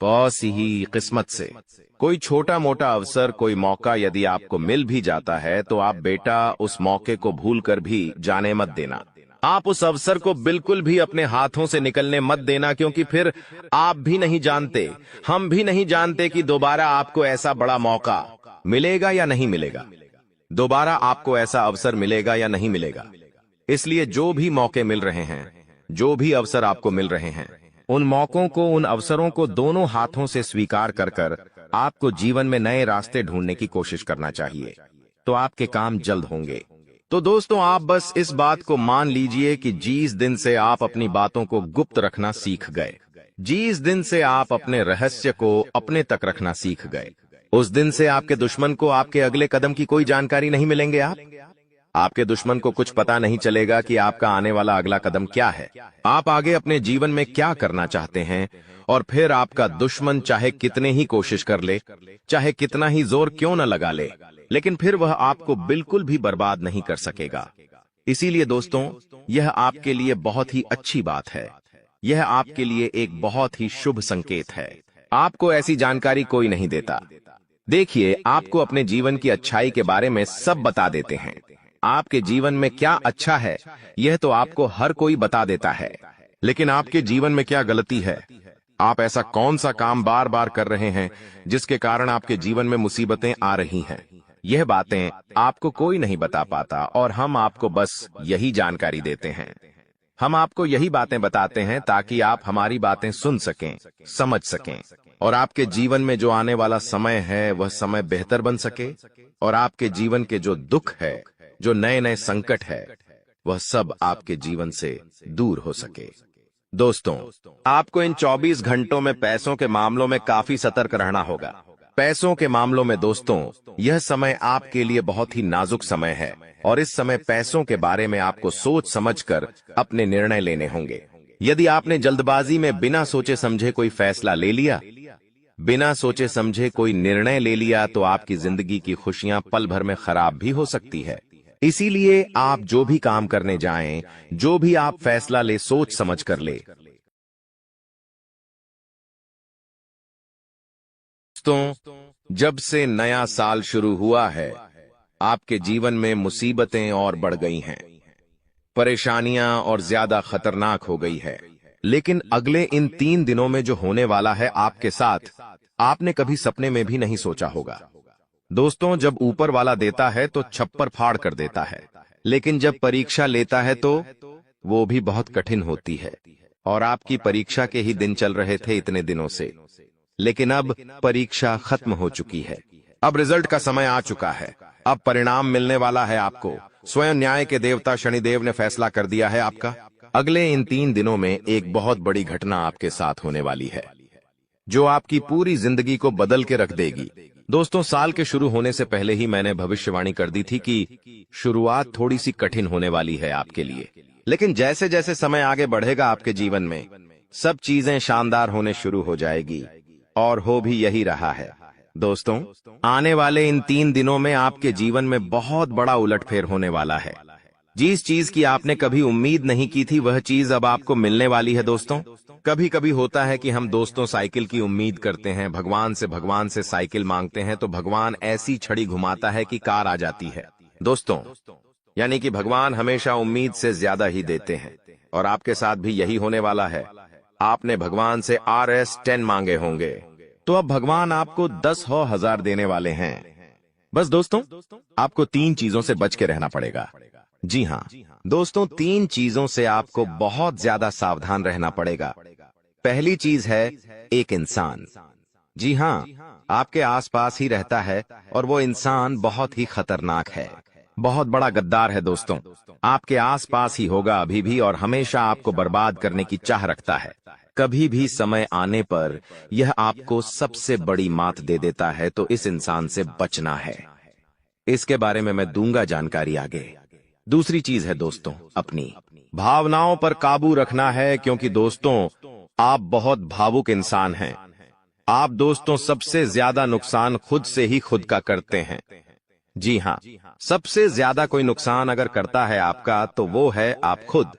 बहुत ही किस्मत से। कोई छोटा मोटा अवसर, कोई मौका यदि आपको मिल भी जाता है तो आप बेटा उस मौके को भूलकर भी जाने मत देना। आप उस अवसर को बिल्कुल भी अपने हाथों से निकलने मत देना, क्योंकि फिर आप भी नहीं जानते, हम भी नहीं जानते कि दोबारा आपको ऐसा बड़ा मौका मिलेगा या नहीं मिलेगा, दोबारा आपको ऐसा अवसर मिलेगा या नहीं मिलेगा। इसलिए जो भी मौके मिल रहे हैं, जो भी अवसर आपको मिल रहे हैं, उन मौकों को, उन अवसरों को दोनों हाथों से स्वीकार कर कर आपको जीवन में नए रास्ते ढूंढने की कोशिश करना चाहिए, तो आपके काम जल्द होंगे। तो दोस्तों, आप बस इस बात को मान लीजिए कि जिस दिन से आप अपनी बातों को गुप्त रखना सीख गए, जिस दिन से आप अपने रहस्य को अपने तक रखना सीख गए, उस दिन से आपके दुश्मन को आपके अगले कदम की कोई जानकारी नहीं मिलेंगे। आपके दुश्मन को कुछ पता नहीं चलेगा कि आपका आने वाला अगला कदम क्या है, आप आगे अपने जीवन में क्या करना चाहते हैं। और फिर आपका दुश्मन चाहे कितने ही कोशिश कर ले, चाहे कितना ही जोर क्यों न लगा ले, लेकिन फिर वह आपको बिल्कुल भी बर्बाद नहीं कर सकेगा। इसीलिए दोस्तों, यह आपके लिए बहुत ही अच्छी बात है, यह आपके लिए एक बहुत ही शुभ संकेत है। आपको ऐसी जानकारी कोई नहीं देता। देखिए, आपको अपने जीवन की अच्छाई के बारे में सब बता देते हैं। आपके जीवन में क्या अच्छा है, यह तो आपको हर कोई बता देता है, लेकिन आपके जीवन में क्या गलती है, आप ऐसा कौन सा काम बार बार कर रहे हैं जिसके कारण आपके जीवन में मुसीबतें आ रही हैं, यह बातें आपको कोई नहीं बता पाता, और हम आपको बस यही जानकारी देते हैं। हम आपको यही बातें बताते हैं ताकि आप हमारी बातें सुन सकें, समझ सकें, और आपके जीवन में जो आने वाला समय है वह समय बेहतर बन सके, और आपके जीवन के जो दुख है, जो नए नए संकट है, वह सब आपके जीवन से दूर हो सके। दोस्तों, आपको इन 24 घंटों में पैसों के मामलों में काफी सतर्क रहना होगा। पैसों के मामलों में दोस्तों, यह समय आपके लिए बहुत ही नाजुक समय है, और इस समय पैसों के बारे में आपको सोच समझकर अपने निर्णय लेने होंगे। यदि आपने जल्दबाजी में बिना सोचे समझे कोई फैसला ले लिया, बिना सोचे समझे कोई निर्णय ले लिया, तो आपकी जिंदगी की खुशियां पल भर में खराब भी हो सकती है। इसीलिए आप जो भी काम करने जाएं, जो भी आप फैसला ले, सोच समझ कर ले। दोस्तों, जब से नया साल शुरू हुआ है, आपके जीवन में मुसीबतें और बढ़ गई हैं, परेशानियां और ज्यादा खतरनाक हो गई है। लेकिन अगले इन 3 दिनों में जो होने वाला है आपके साथ, आपने कभी सपने में भी नहीं सोचा होगा। दोस्तों, जब ऊपर वाला देता है तो छप्पर फाड़ कर देता है, लेकिन जब परीक्षा लेता है तो वो भी बहुत कठिन होती है। और आपकी परीक्षा के ही दिन चल रहे थे इतने दिनों से, लेकिन अब परीक्षा खत्म हो चुकी है। अब रिजल्ट का समय आ चुका है, अब परिणाम मिलने वाला है आपको। स्वयं न्याय के देवता शनिदेव ने फैसला कर दिया है आपका। अगले इन 3 दिनों में एक बहुत बड़ी घटना आपके साथ होने वाली है, जो आपकी पूरी जिंदगी को बदल के रख देगी। दोस्तों, साल के शुरू होने से पहले ही मैंने भविष्यवाणी कर दी थी कि शुरुआत थोड़ी सी कठिन होने वाली है आपके लिए, लेकिन जैसे जैसे समय आगे बढ़ेगा आपके जीवन में, सब चीजें शानदार होने शुरू हो जाएगी, और हो भी यही रहा है। दोस्तों, आने वाले इन 3 दिनों में आपके जीवन में बहुत बड़ा उलटफेर होने वाला है। जिस चीज की आपने कभी उम्मीद नहीं की थी, वह चीज अब आपको मिलने वाली है। दोस्तों, कभी कभी होता है कि हम दोस्तों साइकिल की उम्मीद करते हैं, भगवान से साइकिल मांगते हैं, तो भगवान ऐसी छड़ी घुमाता है कि कार आ जाती है। दोस्तों, यानी कि भगवान हमेशा उम्मीद से ज्यादा ही देते हैं, और आपके साथ भी यही होने वाला है। आपने भगवान से RS10 मांगे होंगे, तो अब भगवान आपको 10,000 देने वाले हैं। बस दोस्तों, आपको 3 चीजों से बच के रहना पड़ेगा। जी हाँ दोस्तों, 3 चीजों से आपको बहुत ज्यादा सावधान रहना पड़ेगा। पहली चीज है एक इंसान। जी हाँ, आपके आसपास ही रहता है, और वो इंसान बहुत ही खतरनाक है, बहुत बड़ा गद्दार है। दोस्तों, आपके आसपास ही होगा अभी भी, और हमेशा आपको बर्बाद करने की चाह रखता है। कभी भी समय आने पर यह आपको सबसे बड़ी मात दे देता है, तो इस इंसान से बचना है। इसके बारे में मैं दूंगा जानकारी आगे। दूसरी चीज है दोस्तों, अपनी भावनाओं पर काबू रखना है, क्योंकि दोस्तों, आप बहुत भावुक इंसान हैं। आप दोस्तों सबसे ज्यादा नुकसान खुद से ही खुद का करते हैं। जी हाँ, सबसे ज्यादा कोई नुकसान अगर करता है आपका, तो वो है आप खुद।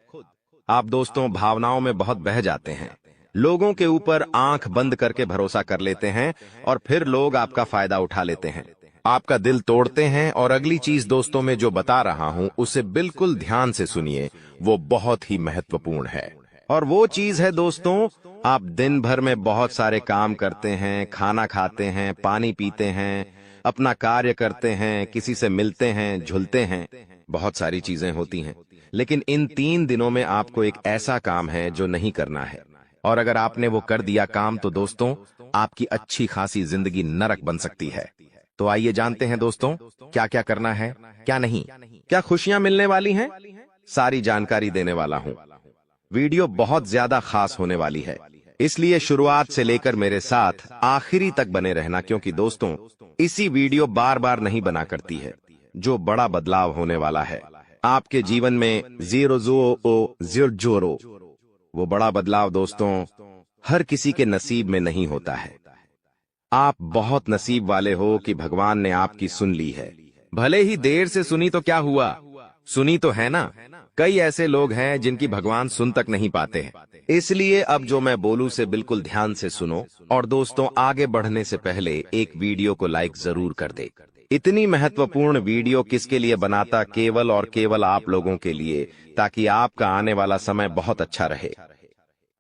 आप दोस्तों भावनाओं में बहुत बह जाते हैं, लोगों के ऊपर आंख बंद करके भरोसा कर लेते हैं और फिर लोग आपका फायदा उठा लेते हैं, आपका दिल तोड़ते हैं। और अगली चीज दोस्तों मैं जो बता रहा हूं उसे बिल्कुल ध्यान से सुनिए, वो बहुत ही महत्वपूर्ण है। और वो चीज है दोस्तों, आप दिन भर में बहुत सारे काम करते हैं, खाना खाते हैं, पानी पीते हैं, अपना कार्य करते हैं, किसी से मिलते हैं, झुलते हैं, बहुत सारी चीजें होती हैं, लेकिन इन 3 दिनों में आपको एक ऐसा काम है जो नहीं करना है। और अगर आपने वो कर दिया काम तो दोस्तों आपकी अच्छी खासी जिंदगी नरक बन सकती है। तो आइए जानते हैं दोस्तों क्या क्या करना है, क्या नहीं, क्या खुशियां मिलने वाली हैं, सारी जानकारी देने वाला हूं। वीडियो बहुत ज्यादा खास होने वाली है, इसलिए शुरुआत से लेकर मेरे साथ आखिरी तक बने रहना, क्योंकि दोस्तों इसी वीडियो बार बार नहीं बना करती है। जो बड़ा बदलाव होने वाला है आपके जीवन में, जीरो, वो बड़ा बदलाव दोस्तों हर किसी के नसीब में नहीं होता है। आप बहुत नसीब वाले हो कि भगवान ने आपकी सुन ली है। भले ही देर से सुनी तो क्या हुआ, सुनी तो है ना। कई ऐसे लोग हैं जिनकी भगवान सुन तक नहीं पाते हैं। इसलिए अब जो मैं बोलूं से बिल्कुल ध्यान से सुनो। और दोस्तों आगे बढ़ने से पहले एक वीडियो को लाइक जरूर कर दे। इतनी महत्वपूर्ण वीडियो किसके लिए बनाता, केवल और केवल आप लोगों के लिए, ताकि आपका आने वाला समय बहुत अच्छा रहे।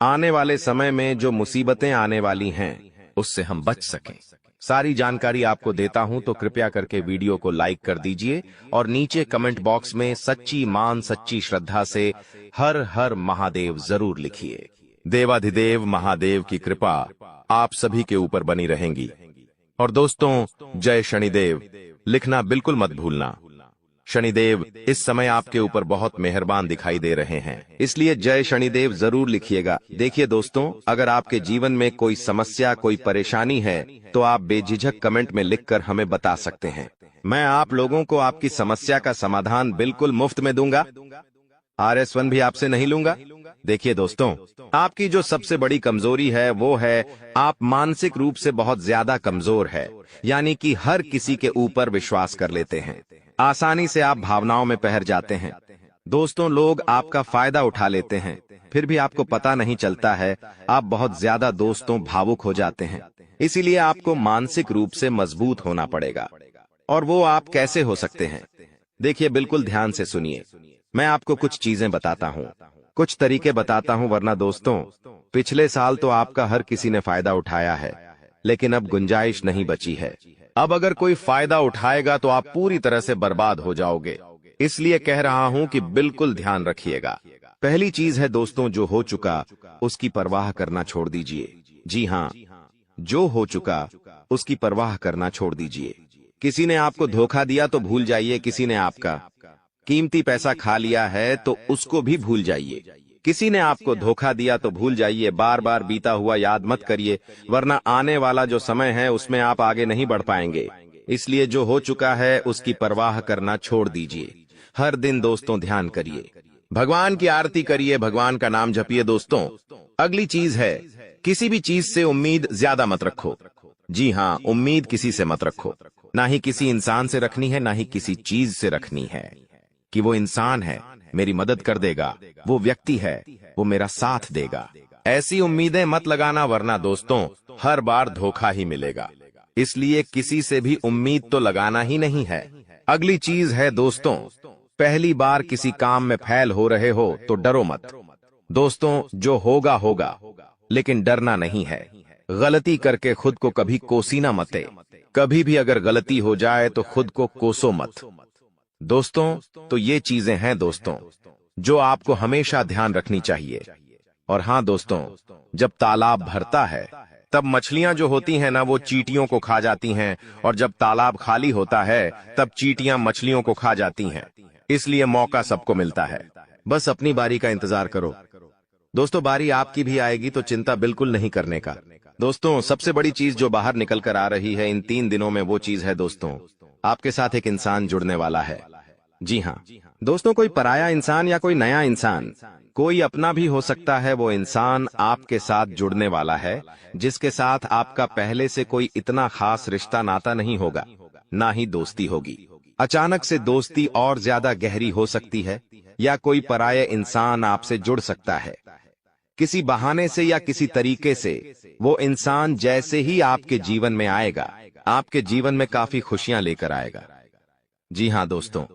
आने वाले समय में जो मुसीबतें आने वाली हैं उससे हम बच सकें। सारी जानकारी आपको देता हूं, तो कृपया करके वीडियो को लाइक कर दीजिए और नीचे कमेंट बॉक्स में सच्ची मान सच्ची श्रद्धा से हर हर महादेव जरूर लिखिए। देवाधिदेव महादेव की कृपा आप सभी के ऊपर बनी रहेंगी। और दोस्तों जय शनिदेव लिखना बिल्कुल मत भूलना। शनिदेव इस समय आपके ऊपर बहुत मेहरबान दिखाई दे रहे हैं, इसलिए जय शनिदेव जरूर लिखिएगा। देखिए दोस्तों, अगर आपके जीवन में कोई समस्या, कोई परेशानी है तो आप बेझिझक कमेंट में लिखकर हमें बता सकते हैं। मैं आप लोगों को आपकी समस्या का समाधान बिल्कुल मुफ्त में दूंगा। RS1 भी आपसे नहीं लूंगा। देखिए दोस्तों, आपकी जो सबसे बड़ी कमजोरी है वो है आप मानसिक रूप से बहुत ज्यादा कमजोर है, यानी कि हर किसी के ऊपर विश्वास कर लेते हैं, आसानी से आप भावनाओं में बहर जाते हैं। दोस्तों लोग आपका फायदा उठा लेते हैं, फिर भी आपको पता नहीं चलता है। आप बहुत ज्यादा दोस्तों भावुक हो जाते हैं, इसीलिए आपको मानसिक रूप से मजबूत होना पड़ेगा। और वो आप कैसे हो सकते हैं, देखिए बिल्कुल ध्यान से सुनिए। मैं आपको कुछ चीजें बताता हूँ, कुछ तरीके बताता हूँ, वरना दोस्तों पिछले साल तो आपका हर किसी ने फायदा उठाया है, लेकिन अब गुंजाइश नहीं बची है। अब अगर कोई फायदा उठाएगा तो आप पूरी तरह से बर्बाद हो जाओगे, इसलिए कह रहा हूं कि बिल्कुल ध्यान रखिएगा। पहली चीज है दोस्तों, जो हो चुका उसकी परवाह करना छोड़ दीजिए। जी हाँ, जो हो चुका उसकी परवाह करना छोड़ दीजिए। किसी ने आपको धोखा दिया तो भूल जाइए, किसी ने आपका कीमती पैसा खा लिया है तो उसको भी भूल जाइए। किसी ने आपको धोखा दिया तो भूल जाइए, बार बार बीता हुआ याद मत करिए, वरना आने वाला जो समय है उसमें आप आगे नहीं बढ़ पाएंगे। इसलिए जो हो चुका है उसकी परवाह करना छोड़ दीजिए। हर दिन दोस्तों ध्यान करिए, भगवान की आरती करिए, भगवान का नाम जपिए। दोस्तों अगली चीज है, किसी भी चीज से उम्मीद ज्यादा मत रखो। जी हाँ, उम्मीद किसी से मत रखो, ना ही किसी इंसान से रखनी है, ना ही किसी चीज से रखनी है कि वो इंसान है मेरी मदद कर देगा, वो व्यक्ति है वो मेरा साथ देगा। ऐसी उम्मीदें मत लगाना, वरना दोस्तों हर बार धोखा ही मिलेगा। इसलिए किसी से भी उम्मीद तो लगाना ही नहीं है। अगली चीज है दोस्तों, पहली बार किसी काम में फेल हो रहे हो तो डरो मत। दोस्तों जो होगा होगा, लेकिन डरना नहीं है। गलती करके खुद को कभी कोसी ना मते। कभी भी अगर गलती हो जाए तो खुद को कोसो मत। दोस्तों तो ये चीजें हैं दोस्तों जो आपको हमेशा ध्यान रखनी चाहिए। और हाँ दोस्तों, जब तालाब भरता है तब मछलियां जो होती हैं ना वो चींटियों को खा जाती हैं, और जब तालाब खाली होता है तब चींटियां मछलियों को खा जाती हैं। इसलिए मौका सबको मिलता है, बस अपनी बारी का इंतजार करो। दोस्तों बारी आपकी भी आएगी, तो चिंता बिल्कुल नहीं करने का। दोस्तों सबसे बड़ी चीज जो बाहर निकल कर आ रही है इन 3 दिनों में, वो चीज है दोस्तों आपके साथ एक इंसान जुड़ने वाला है। जी हाँ दोस्तों, कोई पराया इंसान या कोई नया इंसान, कोई अपना भी हो सकता है। वो इंसान आपके साथ जुड़ने वाला है जिसके साथ आपका पहले से कोई इतना खास रिश्ता नाता नहीं होगा, ना ही दोस्ती होगी। अचानक से दोस्ती और ज्यादा गहरी हो सकती है, या कोई पराया इंसान आपसे जुड़ सकता है। किसी बहाने से या किसी तरीके से वो इंसान जैसे ही आपके जीवन में आएगा, आपके जीवन में काफी खुशियां लेकर आएगा। जी हाँ दोस्तों,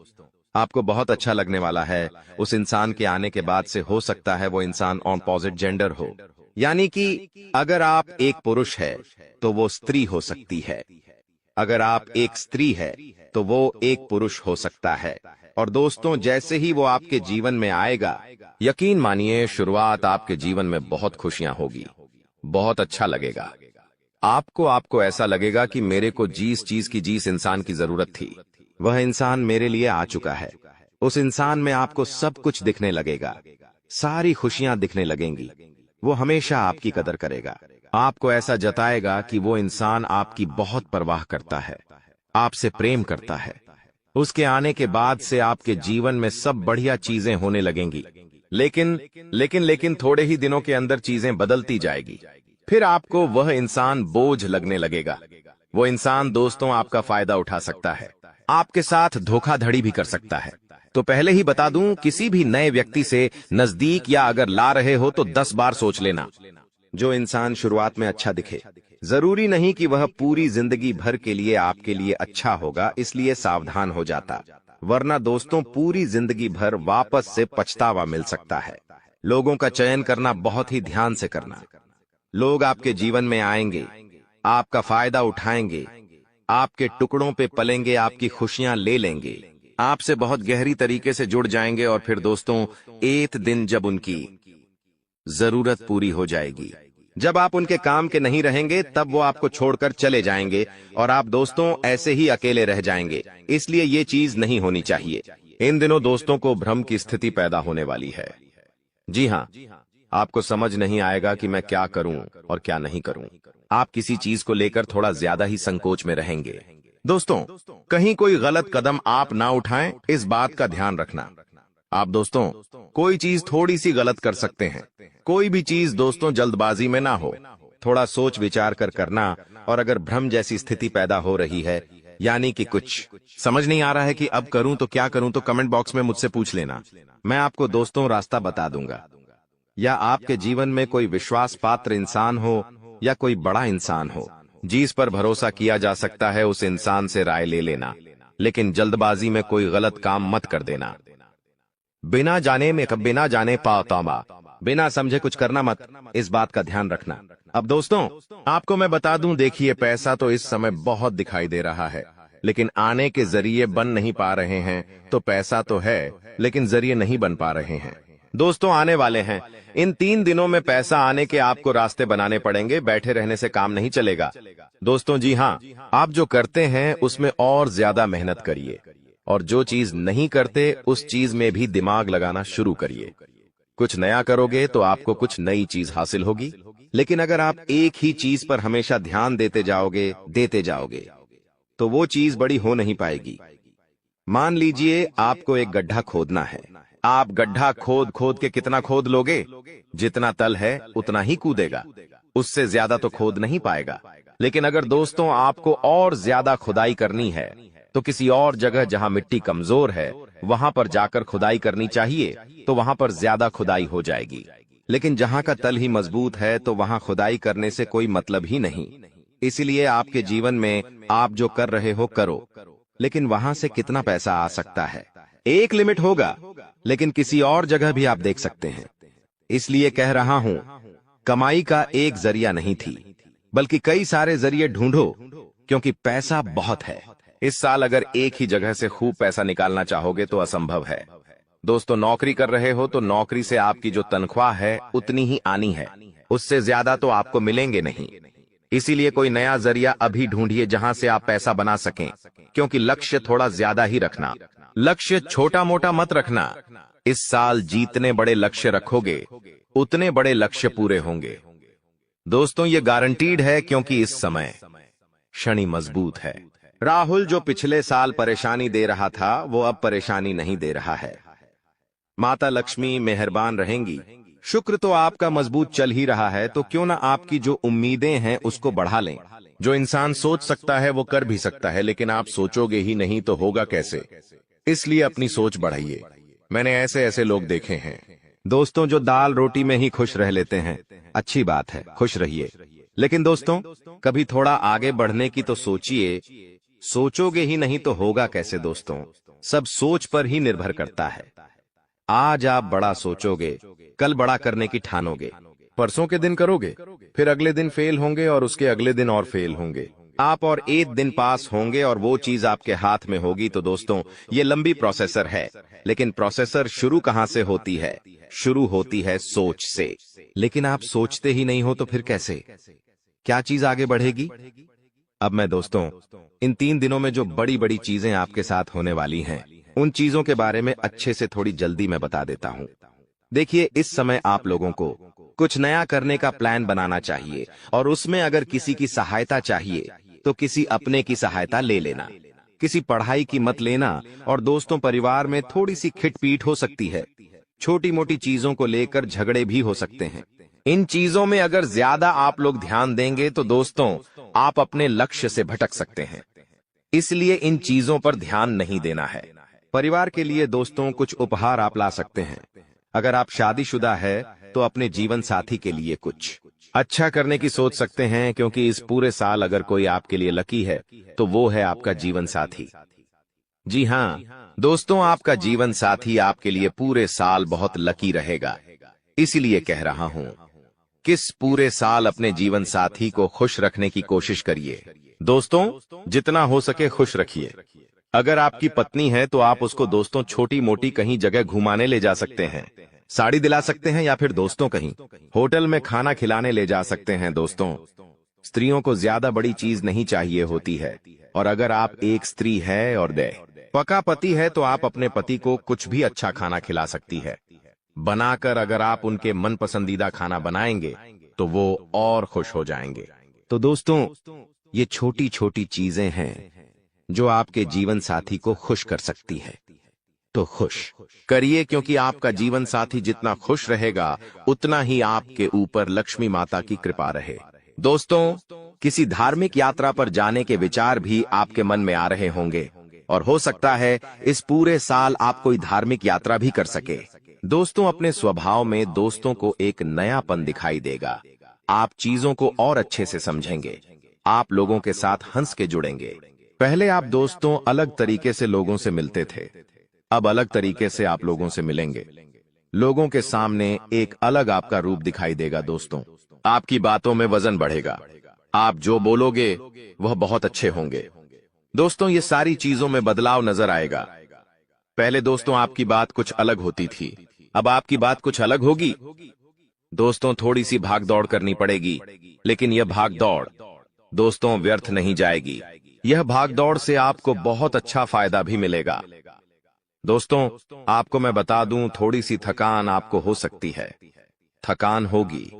आपको बहुत अच्छा लगने वाला है। उस इंसान के आने के बाद से हो सकता है वो इंसान ऑपोजिट जेंडर हो, यानी कि अगर आप एक पुरुष है तो वो स्त्री हो सकती है, अगर आप एक स्त्री है तो वो एक पुरुष हो सकता है। और दोस्तों, जैसे ही वो आपके जीवन में आएगा, यकीन मानिए शुरुआत आपके जीवन में बहुत खुशियां होगी, बहुत अच्छा लगेगा। आपको ऐसा लगेगा कि मेरे को जिस चीज की जिस इंसान की जरूरत थी वह इंसान मेरे लिए आ चुका है। उस इंसान में आपको सब कुछ दिखने लगेगा, सारी खुशियां दिखने लगेंगी। वो हमेशा आपकी कदर करेगा, आपको ऐसा जताएगा कि वो इंसान आपकी बहुत परवाह करता है, आपसे प्रेम करता है। उसके आने के बाद से आपके जीवन में सब बढ़िया चीजें होने लगेंगी। लेकिन थोड़े ही दिनों के अंदर चीजें बदलती जाएगी। फिर आपको वह इंसान बोझ लगने लगेगा। वो इंसान दोस्तों आपका फायदा उठा सकता है, आपके साथ धोखाधड़ी भी कर सकता है। तो पहले ही बता दूं, किसी भी नए व्यक्ति से नजदीक या अगर ला रहे हो तो 10 बार सोच लेना। जो इंसान शुरुआत में अच्छा दिखे, जरूरी नहीं कि वह पूरी जिंदगी भर के लिए आपके लिए अच्छा होगा, इसलिए सावधान हो जाता, वरना दोस्तों पूरी जिंदगी भर वापस से पछतावा मिल सकता है। लोगों का चयन करना बहुत ही ध्यान से करना। लोग आपके जीवन में आएंगे, आपका फायदा उठाएंगे, आपके टुकड़ों पे पलेंगे, आपकी खुशियां ले लेंगे, आपसे बहुत गहरी तरीके से जुड़ जाएंगे। और फिर दोस्तों, एक दिन जब उनकी जरूरत पूरी हो जाएगी, जब आप उनके काम के नहीं रहेंगे, तब वो आपको छोड़कर चले जाएंगे और आप दोस्तों ऐसे ही अकेले रह जाएंगे। इसलिए ये चीज नहीं होनी चाहिए। इन दिनों दोस्तों को भ्रम की स्थिति पैदा होने वाली है। जी हाँ, आपको समझ नहीं आएगा कि मैं क्या करूं और क्या नहीं करूं। आप किसी चीज को लेकर थोड़ा ज्यादा ही संकोच में रहेंगे। दोस्तों, कहीं कोई गलत कदम आप ना उठाएं, इस बात का ध्यान रखना। आप दोस्तों कोई चीज थोड़ी सी गलत कर सकते हैं। कोई भी चीज दोस्तों जल्दबाजी में ना हो, थोड़ा सोच विचार कर करना। और अगर भ्रम जैसी स्थिति पैदा हो रही है, यानी कि कुछ समझ नहीं आ रहा है कि अब करूं तो क्या करूं, तो कमेंट बॉक्स में मुझसे पूछ लेना। मैं आपको दोस्तों रास्ता बता दूंगा। या आपके जीवन में कोई विश्वास पात्र इंसान हो या कोई बड़ा इंसान हो जिस पर भरोसा किया जा सकता है, उस इंसान से राय ले लेना। लेकिन जल्दबाजी में कोई गलत काम मत कर देना। बिना जाने पातामा, बिना समझे कुछ करना मत, इस बात का ध्यान रखना। अब दोस्तों आपको मैं बता दूं, देखिए पैसा तो इस समय बहुत दिखाई दे रहा है, लेकिन आने के जरिए बन नहीं पा रहे हैं। तो पैसा तो है लेकिन जरिए नहीं बन पा रहे हैं। दोस्तों आने वाले हैं, इन 3 दिनों में पैसा आने के आपको रास्ते बनाने पड़ेंगे। बैठे रहने से काम नहीं चलेगा दोस्तों। जी हाँ, आप जो करते हैं उसमें और ज्यादा मेहनत करिए, और जो चीज नहीं करते उस चीज में भी दिमाग लगाना शुरू करिए। कुछ नया करोगे तो आपको कुछ नई चीज हासिल होगी। लेकिन अगर आप एक ही चीज पर हमेशा ध्यान देते जाओगे तो वो चीज बड़ी हो नहीं पाएगी। मान लीजिए आपको एक गड्ढा खोदना है। आप गड्ढा खोद खोद के कितना खोद लोगे? जितना तल है उतना ही कूदेगा, उससे ज्यादा तो खोद नहीं पाएगा। लेकिन अगर दोस्तों आपको और ज्यादा खुदाई करनी है तो किसी और जगह जहां मिट्टी कमजोर है वहां पर जाकर खुदाई करनी चाहिए, तो वहां पर ज्यादा खुदाई हो जाएगी। लेकिन जहां का तल ही मजबूत है तो वहां खुदाई करने से कोई मतलब ही नहीं। इसलिए आपके जीवन में आप जो कर रहे हो करो, लेकिन वहां से कितना पैसा आ सकता है, एक लिमिट होगा। लेकिन किसी और जगह भी आप देख सकते हैं। इसलिए कह रहा हूं, कमाई का एक जरिया नहीं थी, बल्कि कई सारे जरिए ढूंढो, क्योंकि पैसा बहुत है। इस साल अगर एक ही जगह से खूब पैसा निकालना चाहोगे तो असंभव है। दोस्तों नौकरी कर रहे हो तो नौकरी से आपकी जो तनख्वाह है उतनी ही आनी है, उससे ज्यादा तो आपको मिलेंगे नहीं। इसीलिए कोई नया जरिया अभी ढूंढिए जहां से आप पैसा बना सकें, क्योंकि लक्ष्य थोड़ा ज्यादा ही रखना। लक्ष्य छोटा मोटा मत रखना। इस साल जितने बड़े लक्ष्य रखोगे उतने बड़े लक्ष्य पूरे होंगे। दोस्तों ये गारंटीड है, क्योंकि इस समय शनि मजबूत है। राहुल जो पिछले साल परेशानी दे रहा था वो अब परेशानी नहीं दे रहा है। माता लक्ष्मी मेहरबान रहेंगी। शुक्र तो आपका मजबूत चल ही रहा है, तो क्यों ना आपकी जो उम्मीदें हैं उसको बढ़ा लें। जो इंसान सोच सकता है वो कर भी सकता है, लेकिन आप सोचोगे ही नहीं तो होगा कैसे? इसलिए अपनी सोच बढ़ाइए। मैंने ऐसे ऐसे लोग देखे हैं, दोस्तों, जो दाल रोटी में ही खुश रह लेते हैं, अच्छी बात है, खुश रहिए। लेकिन दोस्तों, कभी थोड़ा आगे बढ़ने की तो सोचिए। सोचोगे ही नहीं तो होगा कैसे दोस्तों? सब सोच पर ही निर्भर करता है। आज आप बड़ा सोचोगे, कल बड़ा करने की ठानोगे। परसों के दिन करोगे, फिर अगले दिन फेल होंगे और उसके अगले दिन और फेल होंगे। आप और एक दिन पास होंगे और वो चीज आपके हाथ में होगी। तो दोस्तों, ये लंबी प्रोसेसर है, लेकिन प्रोसेसर शुरू कहां से होती है? शुरू होती है सोच से। लेकिन आप सोचते ही नहीं हो तो फिर कैसे? क्या चीज आगे बढ़ेगी? अब मैं दोस्तों, इन 3 दिनों में जो बड़ी बड़ी चीजें आपके साथ होने वाली हैं, उन चीजों के बारे में अच्छे से थोड़ी जल्दी मैं बता देता हूं। देखिए, इस समय आप लोगों को कुछ नया करने का प्लान बनाना चाहिए, और उसमें अगर किसी की सहायता चाहिए तो किसी अपने की सहायता ले लेना। किसी पढ़ाई की मत लेना, और दोस्तों परिवार में थोड़ी सी खिटपीट हो सकती है। छोटी मोटी चीजों को लेकर झगड़े भी हो सकते हैं। इन चीजों में अगर ज्यादा आप लोग ध्यान देंगे तो दोस्तों, आप अपने लक्ष्य से भटक सकते हैं। इसलिए इन चीजों पर ध्यान नहीं देना है। परिवार के लिए दोस्तों कुछ उपहार आप ला सकते हैं। अगर आप शादीशुदा है तो अपने जीवन साथी के लिए कुछ अच्छा करने की सोच सकते हैं, क्योंकि इस पूरे साल अगर कोई आपके लिए लकी है तो वो है आपका जीवन साथी। जी हाँ दोस्तों, आपका जीवन साथी आपके लिए पूरे साल बहुत लकी रहेगा। इसीलिए कह रहा हूं, किस पूरे साल अपने जीवन साथी को खुश रखने की कोशिश करिए। दोस्तों, जितना हो सके खुश रखिए। अगर आपकी पत्नी है तो आप उसको दोस्तों छोटी मोटी कहीं जगह घुमाने ले जा सकते हैं, साड़ी दिला सकते हैं, या फिर दोस्तों कहीं होटल में खाना खिलाने ले जा सकते हैं। दोस्तों, स्त्रियों को ज्यादा बड़ी चीज नहीं चाहिए होती है, और अगर आप एक स्त्री है और पका पति है तो आप अपने पति को कुछ भी अच्छा खाना खिला सकती है बनाकर। अगर आप उनके मन पसंदीदा खाना बनाएंगे तो वो और खुश हो जाएंगे। तो दोस्तों, ये छोटी छोटी चीजें हैं जो आपके जीवन साथी को खुश कर सकती है। तो खुश करिए, क्योंकि आपका जीवन साथी जितना खुश रहेगा उतना ही आपके ऊपर लक्ष्मी माता की कृपा रहे। दोस्तों, किसी धार्मिक यात्रा पर जाने के विचार भी आपके मन में आ रहे होंगे, और हो सकता है इस पूरे साल आप कोई धार्मिक यात्रा भी कर सके। दोस्तों, अपने स्वभाव में दोस्तों को एक नयापन दिखाई देगा। आप चीजों को और अच्छे से समझेंगे। आप लोगों के साथ हंस के जुड़ेंगे। पहले आप दोस्तों अलग तरीके से लोगों से मिलते थे, अब अलग तरीके से आप लोगों से मिलेंगे। लोगों के सामने एक अलग आपका रूप दिखाई देगा। दोस्तों, आपकी बातों में वजन बढ़ेगा। आप जो बोलोगे वह बहुत अच्छे होंगे। दोस्तों, ये सारी चीजों में बदलाव नजर आएगा। पहले दोस्तों आपकी बात कुछ अलग होती थी, अब आपकी बात कुछ अलग होगी। दोस्तों, थोड़ी सी भाग दौड़ करनी पड़ेगी, लेकिन यह भाग दौड़ दोस्तों व्यर्थ नहीं जाएगी। यह भाग दौड़ से आपको बहुत अच्छा फायदा भी मिलेगा। दोस्तों, आपको मैं बता दूं, थोड़ी सी थकान आपको हो सकती है। थकान होगी।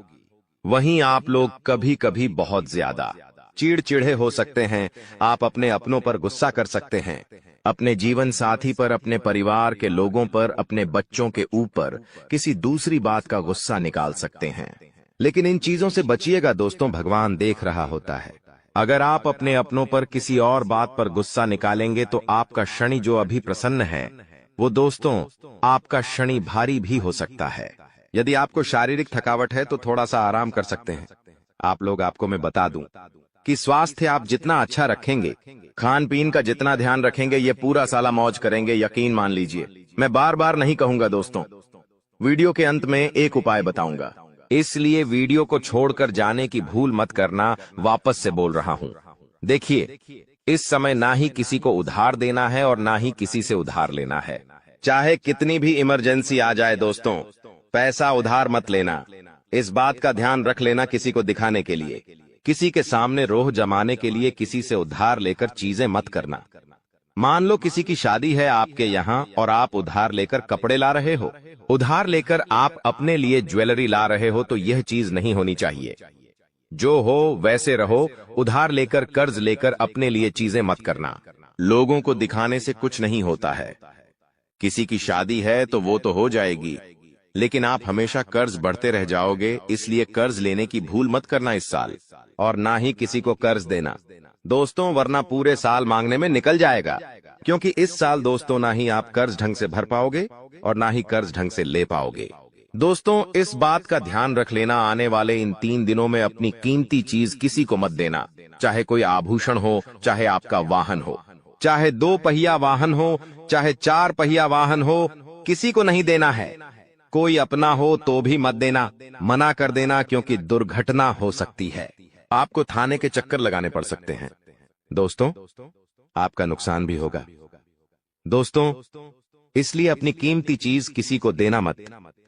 वहीं आप लोग कभी कभी बहुत ज्यादा चिड़चिड़े हो सकते हैं। आप अपने अपनों पर गुस्सा कर सकते हैं, अपने जीवन साथी पर, अपने परिवार के लोगों पर, अपने बच्चों के ऊपर किसी दूसरी बात का गुस्सा निकाल सकते हैं। लेकिन इन चीजों से बचिएगा दोस्तों, भगवान देख रहा होता है। अगर आप अपने अपनों पर किसी और बात पर गुस्सा निकालेंगे तो आपका शनि जो अभी प्रसन्न है, वो दोस्तों आपका शनि भारी भी हो सकता है। यदि आपको शारीरिक थकावट है तो थोड़ा सा आराम कर सकते हैं। आप लोग, आपको मैं बता दूं कि स्वास्थ्य आप जितना अच्छा रखेंगे, खान पीन का जितना ध्यान रखेंगे, ये पूरा साला मौज करेंगे, यकीन मान लीजिए। मैं बार बार नहीं कहूंगा दोस्तों, वीडियो के अंत में एक उपाय बताऊंगा, इसलिए वीडियो को छोड़कर जाने की भूल मत करना। वापस से बोल रहा हूं, देखिए, इस समय ना ही किसी को उधार देना है और ना ही किसी से उधार लेना है। चाहे कितनी भी इमरजेंसी आ जाए दोस्तों, पैसा उधार मत लेना। इस बात का ध्यान रख लेना, किसी को दिखाने के लिए, किसी के सामने रोह जमाने के लिए किसी से उधार लेकर चीजें मत करना। मान लो किसी की शादी है आपके यहाँ और आप उधार लेकर कपड़े ला रहे हो, उधार लेकर आप अपने लिए ज्वेलरी ला रहे हो, तो यह चीज नहीं होनी चाहिए। जो हो वैसे रहो। उधार लेकर, कर्ज लेकर अपने लिए चीजें मत करना। लोगों को दिखाने से कुछ नहीं होता है। किसी की शादी है तो वो तो हो जाएगी, लेकिन आप हमेशा कर्ज बढ़ते रह जाओगे। इसलिए कर्ज लेने की भूल मत करना इस साल, और ना ही किसी को कर्ज देना दोस्तों, वरना पूरे साल मांगने में निकल जाएगा। क्योंकि इस साल दोस्तों ना ही आप कर्ज ढंग से भर पाओगे और ना ही कर्ज ढंग से ले पाओगे। दोस्तों, इस बात का ध्यान रख लेना, आने वाले इन 3 दिनों में अपनी कीमती चीज किसी को मत देना। चाहे कोई आभूषण हो, चाहे आपका वाहन हो, चाहे 2 पहिया वाहन हो, चाहे 4 पहिया वाहन हो, किसी को नहीं देना है। कोई अपना हो तो भी मत देना, मना कर देना, क्योंकि दुर्घटना हो सकती है। आपको थाने के चक्कर लगाने पड़ सकते हैं। दोस्तों, आपका नुकसान भी होगा। दोस्तों, इसलिए अपनी कीमती चीज किसी को देना मत,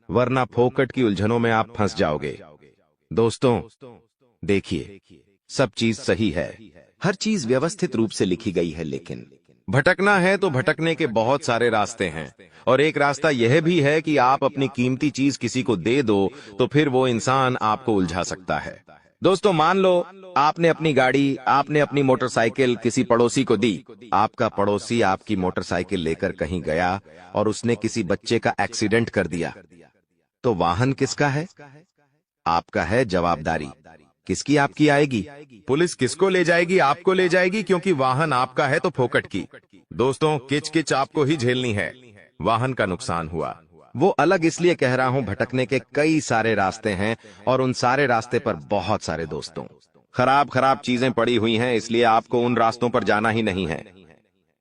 वरना फोकट की उलझनों में आप फंस जाओगे। दोस्तों, देखिए, सब चीज सही है, हर चीज व्यवस्थित रूप से लिखी गई है, लेकिन भटकना है तो भटकने के बहुत सारे रास्ते हैं। और एक रास्ता यह भी है कि आप अपनी कीमती चीज किसी को दे दो तो फिर वो इंसान आपको उलझा सकता है। दोस्तों, मान लो आपने अपनी गाड़ी, आपने अपनी मोटरसाइकिल किसी पड़ोसी को दी। आपका पड़ोसी आपकी मोटरसाइकिल लेकर कहीं गया और उसने किसी बच्चे का एक्सीडेंट कर दिया, तो वाहन किसका है? आपका है। जवाबदारी किसकी? आपकी आएगी। पुलिस किसको ले जाएगी? आपको ले जाएगी, क्योंकि वाहन आपका है तो फोकट की। दोस्तों, किच किच आपको ही झेलनी है। वाहन का नुकसान हुआ, वो अलग इसलिए कह रहा हूं, भटकने के कई सारे रास्ते हैं और उन सारे रास्ते पर बहुत सारे दोस्तों खराब खराब चीजें पड़ी हुई हैं, इसलिए आपको उन रास्तों पर जाना ही नहीं है।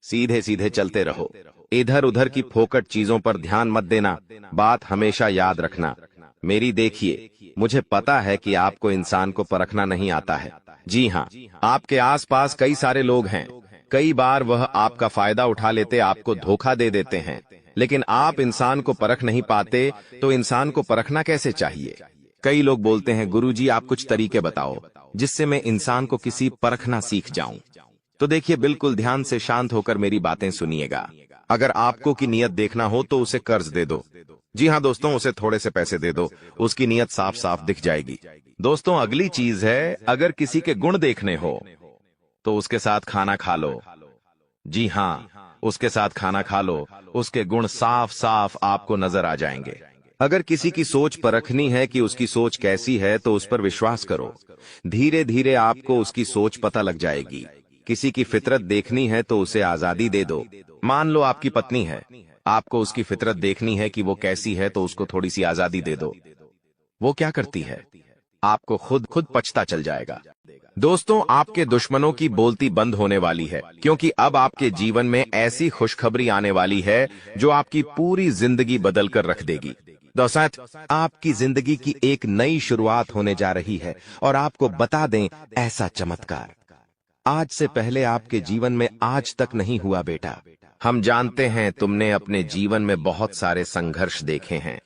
सीधे सीधे चलते रहो, इधर उधर की फोकट चीजों पर ध्यान मत देना। बात हमेशा याद रखना मेरी। देखिए, मुझे पता है कि आपको इंसान को परखना नहीं आता है। जी हाँ, आपके आसपास कई सारे लोग हैं। कई बार वह आपका फायदा उठा लेते, आपको धोखा दे देते हैं, लेकिन आप इंसान को परख नहीं पाते, तो इंसान को परखना कैसे चाहिए? कई लोग बोलते हैं, गुरुजी आप कुछ तरीके बताओ जिससे मैं इंसान को किसी परखना सीख जाऊं। तो देखिए, बिल्कुल ध्यान से शांत होकर मेरी बातें सुनिएगा। अगर आपको की नियत देखना हो तो उसे कर्ज दे दो। जी हाँ दोस्तों, उसे थोड़े से पैसे दे दो, उसकी नियत साफ साफ दिख जाएगी। दोस्तों, अगली चीज है, अगर किसी के गुण देखने हो तो उसके साथ खाना खा लो। जी हाँ, उसके साथ खाना खा लो, उसके गुण साफ साफ आपको नजर आ जाएंगे। अगर किसी की सोच परखनी है कि उसकी सोच कैसी है, तो उस पर विश्वास करो। धीरे धीरे आपको उसकी सोच पता लग जाएगी। किसी की फितरत देखनी है तो उसे आजादी दे दो। मान लो आपकी पत्नी है, आपको उसकी फितरत देखनी है कि वो कैसी है, तो उसको थोड़ी सी आजादी दे दो। वो क्या करती है, आपको खुद पछता चल जाएगा। दोस्तों, आपके दुश्मनों की बोलती बंद होने वाली है, क्योंकि अब आपके जीवन में ऐसी खुशखबरी आने वाली है जो आपकी पूरी जिंदगी बदल कर रख देगी। दोस्तों, आपकी जिंदगी की एक नई शुरुआत होने जा रही है, और आपको बता दें, ऐसा चमत्कार आज से पहले आपके जीवन में आज तक नहीं हुआ। बेटा, हम जानते हैं तुमने अपने जीवन में बहुत सारे संघर्ष देखे हैं,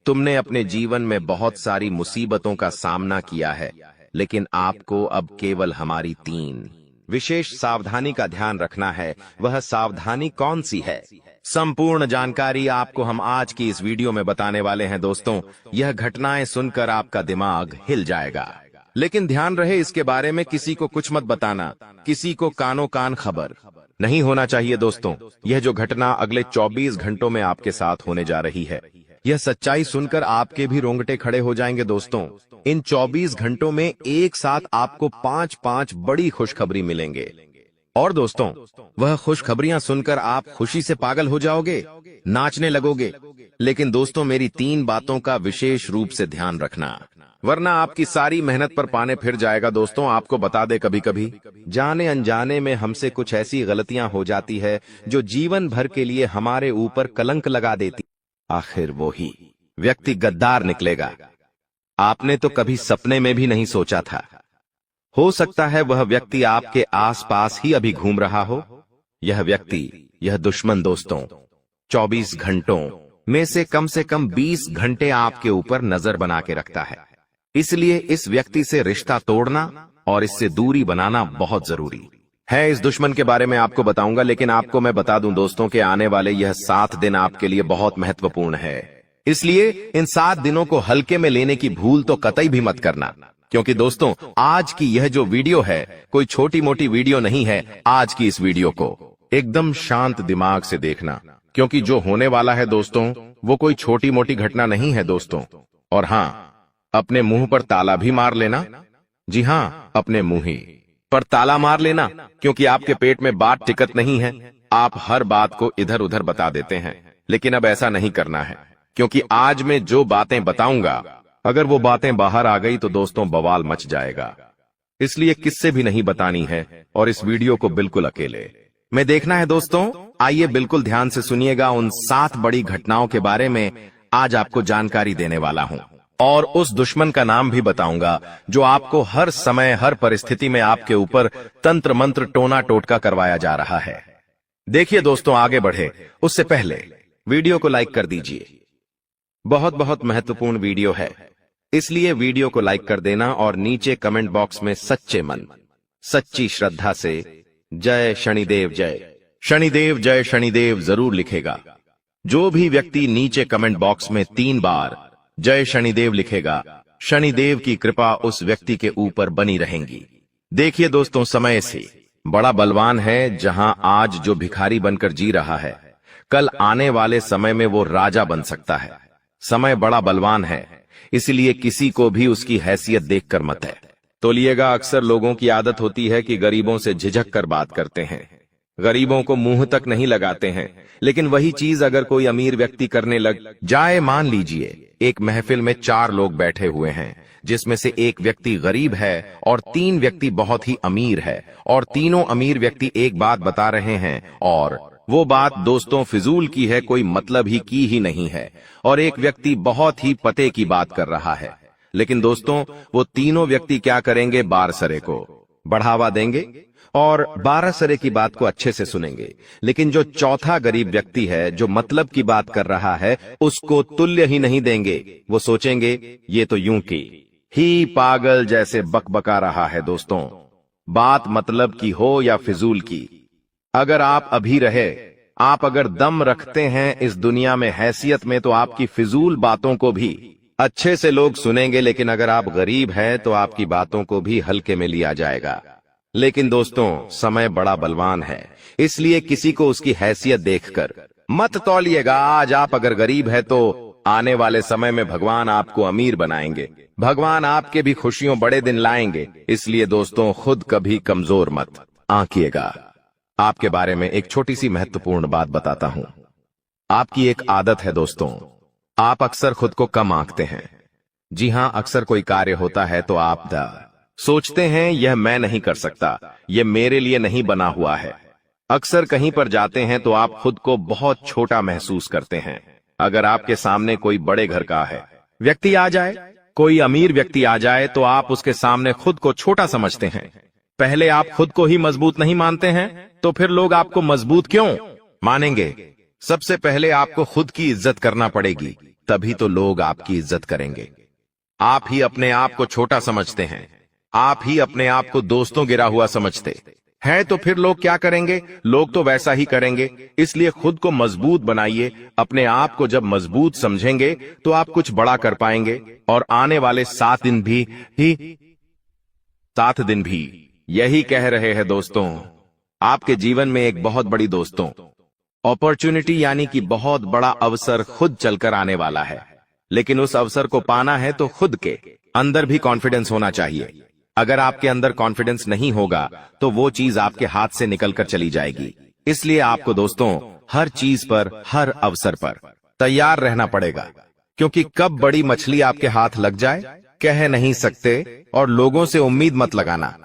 तुमने अपने जीवन में बहुत सारी मुसीबतों का सामना किया है, लेकिन आपको अब केवल हमारी 3 विशेष सावधानी का ध्यान रखना है। वह सावधानी कौन सी है? संपूर्ण जानकारी आपको हम आज की इस वीडियो में बताने वाले हैं। दोस्तों, यह घटनाएं सुनकर आपका दिमाग हिल जाएगा, लेकिन ध्यान रहे, इसके बारे में किसी को कुछ मत बताना, किसी को कानो कान खबर नहीं होना चाहिए। दोस्तों, यह जो घटना अगले 24 घंटों में आपके साथ होने जा रही है, यह सच्चाई सुनकर आपके भी रोंगटे खड़े हो जाएंगे। दोस्तों, इन 24 घंटों में एक साथ आपको 5 बड़ी खुशखबरी मिलेंगे, और दोस्तों, वह खुशखबरियां सुनकर आप खुशी से पागल हो जाओगे, नाचने लगोगे। लेकिन दोस्तों, मेरी 3 बातों का विशेष रूप से ध्यान रखना, वरना आपकी सारी मेहनत पर पानी फिर जाएगा। दोस्तों, आपको बता दे, कभी कभी जाने अनजाने में हमसे कुछ ऐसी गलतियां हो जाती है जो जीवन भर के लिए हमारे ऊपर कलंक लगा देती। आखिर वो ही व्यक्ति गद्दार निकलेगा। आपने तो कभी सपने में भी नहीं सोचा था। हो सकता है वह व्यक्ति आपके आसपास ही अभी घूम रहा हो। यह व्यक्ति, यह दुश्मन दोस्तों, 24 घंटों में से कम 20 घंटे आपके ऊपर नजर बना के रखता है। इसलिए इस व्यक्ति से रिश्ता तोड़ना और इससे दूरी बनाना बहुत जरूरी है। इस दुश्मन के बारे में आपको बताऊंगा, लेकिन आपको मैं बता दूं दोस्तों कि आने वाले यह 7 दिन आपके लिए बहुत महत्वपूर्ण है। इसलिए इन 7 दिनों को हल्के में लेने की भूल तो कतई भी मत करना, क्योंकि दोस्तों, आज की यह जो वीडियो है कोई छोटी मोटी वीडियो नहीं है। आज की इस वीडियो को एकदम शांत दिमाग से देखना, क्योंकि जो होने वाला है दोस्तों, वो कोई छोटी मोटी घटना नहीं है दोस्तों। और हाँ, अपने मुंह पर ताला भी मार लेना। जी हाँ, अपने मुंह ही पर ताला मार लेना, क्योंकि आपके पेट में बात टिकट नहीं है। आप हर बात को इधर उधर बता देते हैं, लेकिन अब ऐसा नहीं करना है। क्योंकि आज मैं जो बातें बताऊंगा, अगर वो बातें बाहर आ गई तो दोस्तों बवाल मच जाएगा। इसलिए किससे भी नहीं बतानी है और इस वीडियो को बिल्कुल अकेले में देखना है दोस्तों। आइए बिल्कुल ध्यान से सुनिएगा, उन 7 बड़ी घटनाओं के बारे में आज आपको जानकारी देने वाला हूं और उस दुश्मन का नाम भी बताऊंगा जो आपको हर समय हर परिस्थिति में आपके ऊपर तंत्र मंत्र टोना टोटका करवाया जा रहा है। देखिए दोस्तों, आगे बढ़े उससे पहले वीडियो को लाइक कर दीजिए। बहुत बहुत महत्वपूर्ण वीडियो है, इसलिए वीडियो को लाइक कर देना और नीचे कमेंट बॉक्स में सच्चे मन सच्ची श्रद्धा से जय शनिदेव जय शनिदेव जरूर लिखेगा। जो भी व्यक्ति नीचे कमेंट बॉक्स में 3 बार जय शनिदेव लिखेगा, शनिदेव की कृपा उस व्यक्ति के ऊपर बनी रहेगी। देखिए दोस्तों, समय से बड़ा बलवान है। जहां आज जो भिखारी बनकर जी रहा है, कल आने वाले समय में वो राजा बन सकता है। समय बड़ा बलवान है, इसलिए किसी को भी उसकी हैसियत देखकर मत है तोलिएगा। अक्सर लोगों की आदत होती है कि गरीबों से झिझक कर बात करते हैं, गरीबों को मुंह तक नहीं लगाते हैं। लेकिन वही चीज अगर कोई अमीर व्यक्ति करने लग जाए, मान लीजिए एक महफिल में 4 लोग बैठे हुए हैं, जिसमें से एक व्यक्ति गरीब है और 3 व्यक्ति बहुत ही अमीर है, और तीनों अमीर व्यक्ति एक बात बता रहे हैं और वो बात दोस्तों फिजूल की है, कोई मतलब ही नहीं है, और एक व्यक्ति बहुत ही पते की बात कर रहा है। लेकिन दोस्तों वो तीनों व्यक्ति क्या करेंगे, बारसरे को बढ़ावा देंगे और 12 सरे की बात को अच्छे से सुनेंगे। लेकिन जो चौथा गरीब व्यक्ति है, जो मतलब की बात कर रहा है, उसको तुल्य ही नहीं देंगे। वो सोचेंगे ये तो यूं की ही पागल जैसे बकबका रहा है। दोस्तों, बात मतलब की हो या फिजूल की, अगर आप अभी रहे, आप अगर दम रखते हैं इस दुनिया में हैसियत में, तो आपकी फिजूल बातों को भी अच्छे से लोग सुनेंगे। लेकिन अगर आप गरीब हैं तो आपकी बातों को भी हल्के में लिया जाएगा। लेकिन दोस्तों, समय बड़ा बलवान है, इसलिए किसी को उसकी हैसियत देखकर मत तौलिएगा। आज आप अगर गरीब है तो आने वाले समय में भगवान आपको अमीर बनाएंगे, भगवान आपके भी खुशियों बड़े दिन लाएंगे। इसलिए दोस्तों, खुद कभी कमजोर मत आंकिएगा। आपके बारे में एक छोटी सी महत्वपूर्ण बात बताता हूं। आपकी एक आदत है दोस्तों, आप अक्सर खुद को कम आंकते हैं। जी हां, अक्सर कोई कार्य होता है तो आप सोचते हैं यह मैं नहीं कर सकता, यह मेरे लिए नहीं बना हुआ है। अक्सर कहीं पर जाते हैं तो आप खुद को बहुत छोटा महसूस करते हैं। अगर आपके सामने कोई बड़े घर का है व्यक्ति आ जाए, कोई अमीर व्यक्ति आ जाए, तो आप उसके सामने खुद को छोटा समझते हैं। पहले आप खुद को ही मजबूत नहीं मानते हैं, तो फिर लोग आपको मजबूत क्यों मानेंगे? सबसे पहले आपको खुद की इज्जत करना पड़ेगी, तभी तो लोग आपकी इज्जत करेंगे। आप ही अपने आप को छोटा समझते हैं, आप ही अपने आप को दोस्तों गिरा हुआ समझते हैं, तो फिर लोग क्या करेंगे? लोग तो वैसा ही करेंगे। इसलिए खुद को मजबूत बनाइए। अपने आप को जब मजबूत समझेंगे तो आप कुछ बड़ा कर पाएंगे, और आने वाले 7 दिन भी यही कह रहे हैं दोस्तों। आपके जीवन में एक बहुत बड़ी दोस्तों अपॉर्चुनिटी यानी कि बहुत बड़ा अवसर खुद चलकर आने वाला है। लेकिन उस अवसर को पाना है तो खुद के अंदर भी कॉन्फिडेंस होना चाहिए। अगर आपके अंदर कॉन्फिडेंस नहीं होगा तो वो चीज आपके हाथ से निकलकर चली जाएगी। इसलिए आपको दोस्तों हर चीज पर, हर अवसर पर तैयार रहना पड़ेगा, क्योंकि कब बड़ी मछली आपके हाथ लग जाए कह नहीं सकते। और लोगों से उम्मीद मत लगाना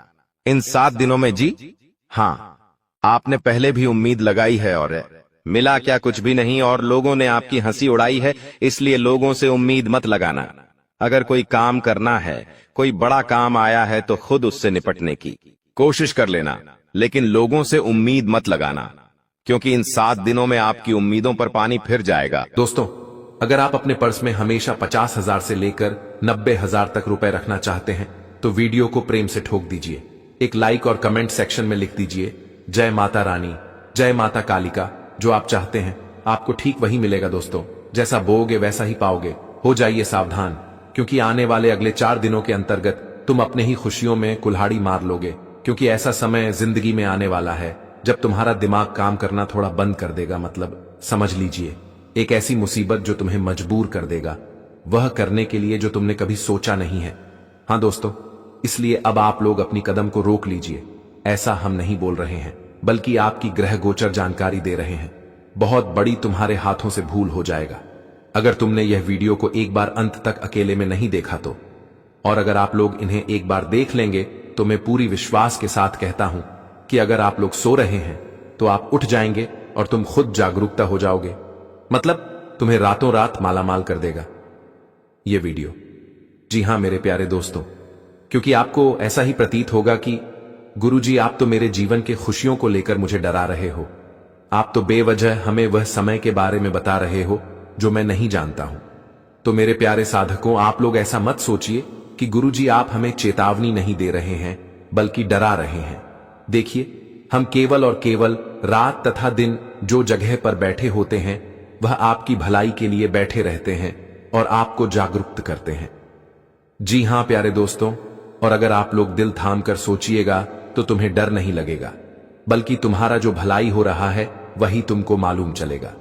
इन 7 दिनों में। जी हाँ, आपने पहले भी उम्मीद लगाई है और मिला क्या? कुछ भी नहीं, और लोगों ने आपकी हंसी उड़ाई है। इसलिए लोगों से उम्मीद मत लगाना। अगर कोई काम करना है, कोई बड़ा काम आया है, तो खुद उससे निपटने की कोशिश कर लेना, लेकिन लोगों से उम्मीद मत लगाना, क्योंकि इन 7 दिनों में आपकी उम्मीदों पर पानी फिर जाएगा। दोस्तों, अगर आप अपने पर्स में हमेशा 50,000 से लेकर 90,000 तक रुपए रखना चाहते हैं, तो वीडियो को प्रेम से ठोक दीजिए। एक लाइक और कमेंट सेक्शन में लिख दीजिए जय माता रानी, जय माता कालिका। जो आप चाहते हैं आपको ठीक वही मिलेगा दोस्तों। जैसा बोओगे वैसा ही पाओगे। हो जाइए सावधान, क्योंकि आने वाले अगले 4 दिनों के अंतर्गत तुम अपने ही खुशियों में कुल्हाड़ी मार लोगे। क्योंकि ऐसा समय जिंदगी में आने वाला है जब तुम्हारा दिमाग काम करना थोड़ा बंद कर देगा। मतलब समझ लीजिए, एक ऐसी मुसीबत जो तुम्हें मजबूर कर देगा वह करने के लिए जो तुमने कभी सोचा नहीं है। हाँ दोस्तों, इसलिए अब आप लोग अपनी कदम को रोक लीजिए। ऐसा हम नहीं बोल रहे हैं, बल्कि आपकी ग्रह गोचर जानकारी दे रहे हैं। बहुत बड़ी तुम्हारे हाथों से भूल हो जाएगा। अगर तुमने यह वीडियो को एक बार अंत तक अकेले में नहीं देखा तो, और अगर आप लोग इन्हें एक बार देख लेंगे तो मैं पूरी विश्वास के साथ कहता हूं कि अगर आप लोग सो रहे हैं तो आप उठ जाएंगे और तुम खुद जागरूकता हो जाओगे। मतलब तुम्हें रातों रात मालामाल कर देगा यह वीडियो। जी हां मेरे प्यारे दोस्तों, क्योंकि आपको ऐसा ही प्रतीत होगा कि गुरुजी आप तो मेरे जीवन के खुशियों को लेकर मुझे डरा रहे हो, आप तो बेवजह हमें वह समय के बारे में बता रहे हो जो मैं नहीं जानता हूं। तो मेरे प्यारे साधकों, आप लोग ऐसा मत सोचिए कि गुरुजी आप हमें चेतावनी नहीं दे रहे हैं बल्कि डरा रहे हैं। देखिए, हम केवल और केवल रात तथा दिन जो जगह पर बैठे होते हैं वह आपकी भलाई के लिए बैठे रहते हैं और आपको जागरूक करते हैं। जी हां प्यारे दोस्तों, और अगर आप लोग दिल थाम कर सोचिएगा तो तुम्हें डर नहीं लगेगा, बल्कि तुम्हारा जो भलाई हो रहा है वही तुमको मालूम चलेगा।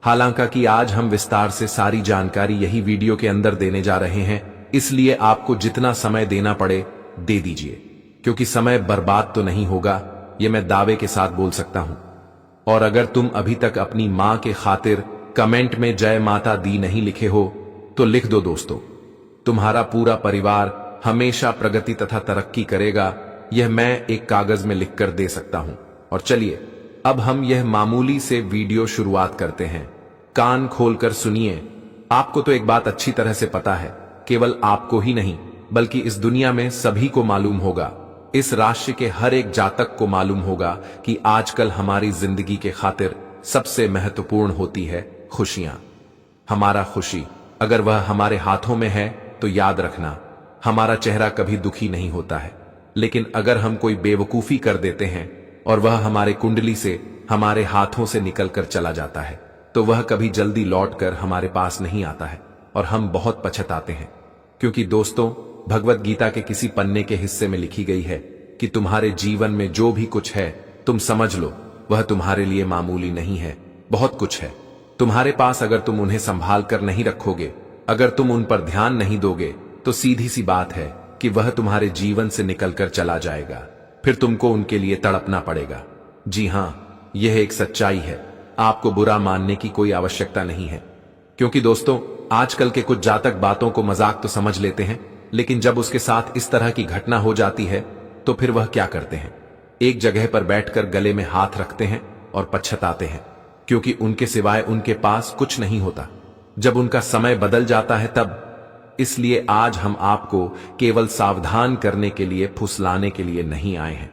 हालांकि आज हम विस्तार से सारी जानकारी यही वीडियो के अंदर देने जा रहे हैं, इसलिए आपको जितना समय देना पड़े दे दीजिए, क्योंकि समय बर्बाद तो नहीं होगा, यह मैं दावे के साथ बोल सकता हूं। और अगर तुम अभी तक अपनी मां के खातिर कमेंट में जय माता दी नहीं लिखे हो तो लिख दो दोस्तों। तुम्हारा पूरा परिवार हमेशा प्रगति तथा तरक्की करेगा, यह मैं एक कागज में लिखकर दे सकता हूं। और चलिए अब हम यह मामूली से वीडियो शुरुआत करते हैं। कान खोलकर सुनिए। आपको तो एक बात अच्छी तरह से पता है, केवल आपको ही नहीं बल्कि इस दुनिया में सभी को मालूम होगा, इस राशि के हर एक जातक को मालूम होगा कि आजकल हमारी जिंदगी के खातिर सबसे महत्वपूर्ण होती है खुशियां। हमारा खुशी अगर वह हमारे हाथों में है तो याद रखना हमारा चेहरा कभी दुखी नहीं होता है, लेकिन अगर हम कोई बेवकूफी कर देते हैं और वह हमारे कुंडली से हमारे हाथों से निकलकर चला जाता है तो वह कभी जल्दी लौटकर हमारे पास नहीं आता है और हम बहुत पछताते हैं। क्योंकि दोस्तों, भगवत गीता के किसी पन्ने के हिस्से में लिखी गई है कि तुम्हारे जीवन में जो भी कुछ है तुम समझ लो वह तुम्हारे लिए मामूली नहीं है, बहुत कुछ है तुम्हारे पास। अगर तुम उन्हें संभाल कर नहीं रखोगे, अगर तुम उन पर ध्यान नहीं दोगे तो सीधी सी बात है कि वह तुम्हारे जीवन से निकलकर चला जाएगा, फिर तुमको उनके लिए तड़पना पड़ेगा। जी हां, यह एक सच्चाई है, आपको बुरा मानने की कोई आवश्यकता नहीं है। क्योंकि दोस्तों, आजकल के कुछ जातक बातों को मजाक तो समझ लेते हैं, लेकिन जब उसके साथ इस तरह की घटना हो जाती है तो फिर वह क्या करते हैं, एक जगह पर बैठकर गले में हाथ रखते हैं और पछताते हैं, क्योंकि उनके सिवाय उनके पास कुछ नहीं होता जब उनका समय बदल जाता है तब। इसलिए आज हम आपको केवल सावधान करने के लिए, फुसलाने के लिए नहीं आए हैं,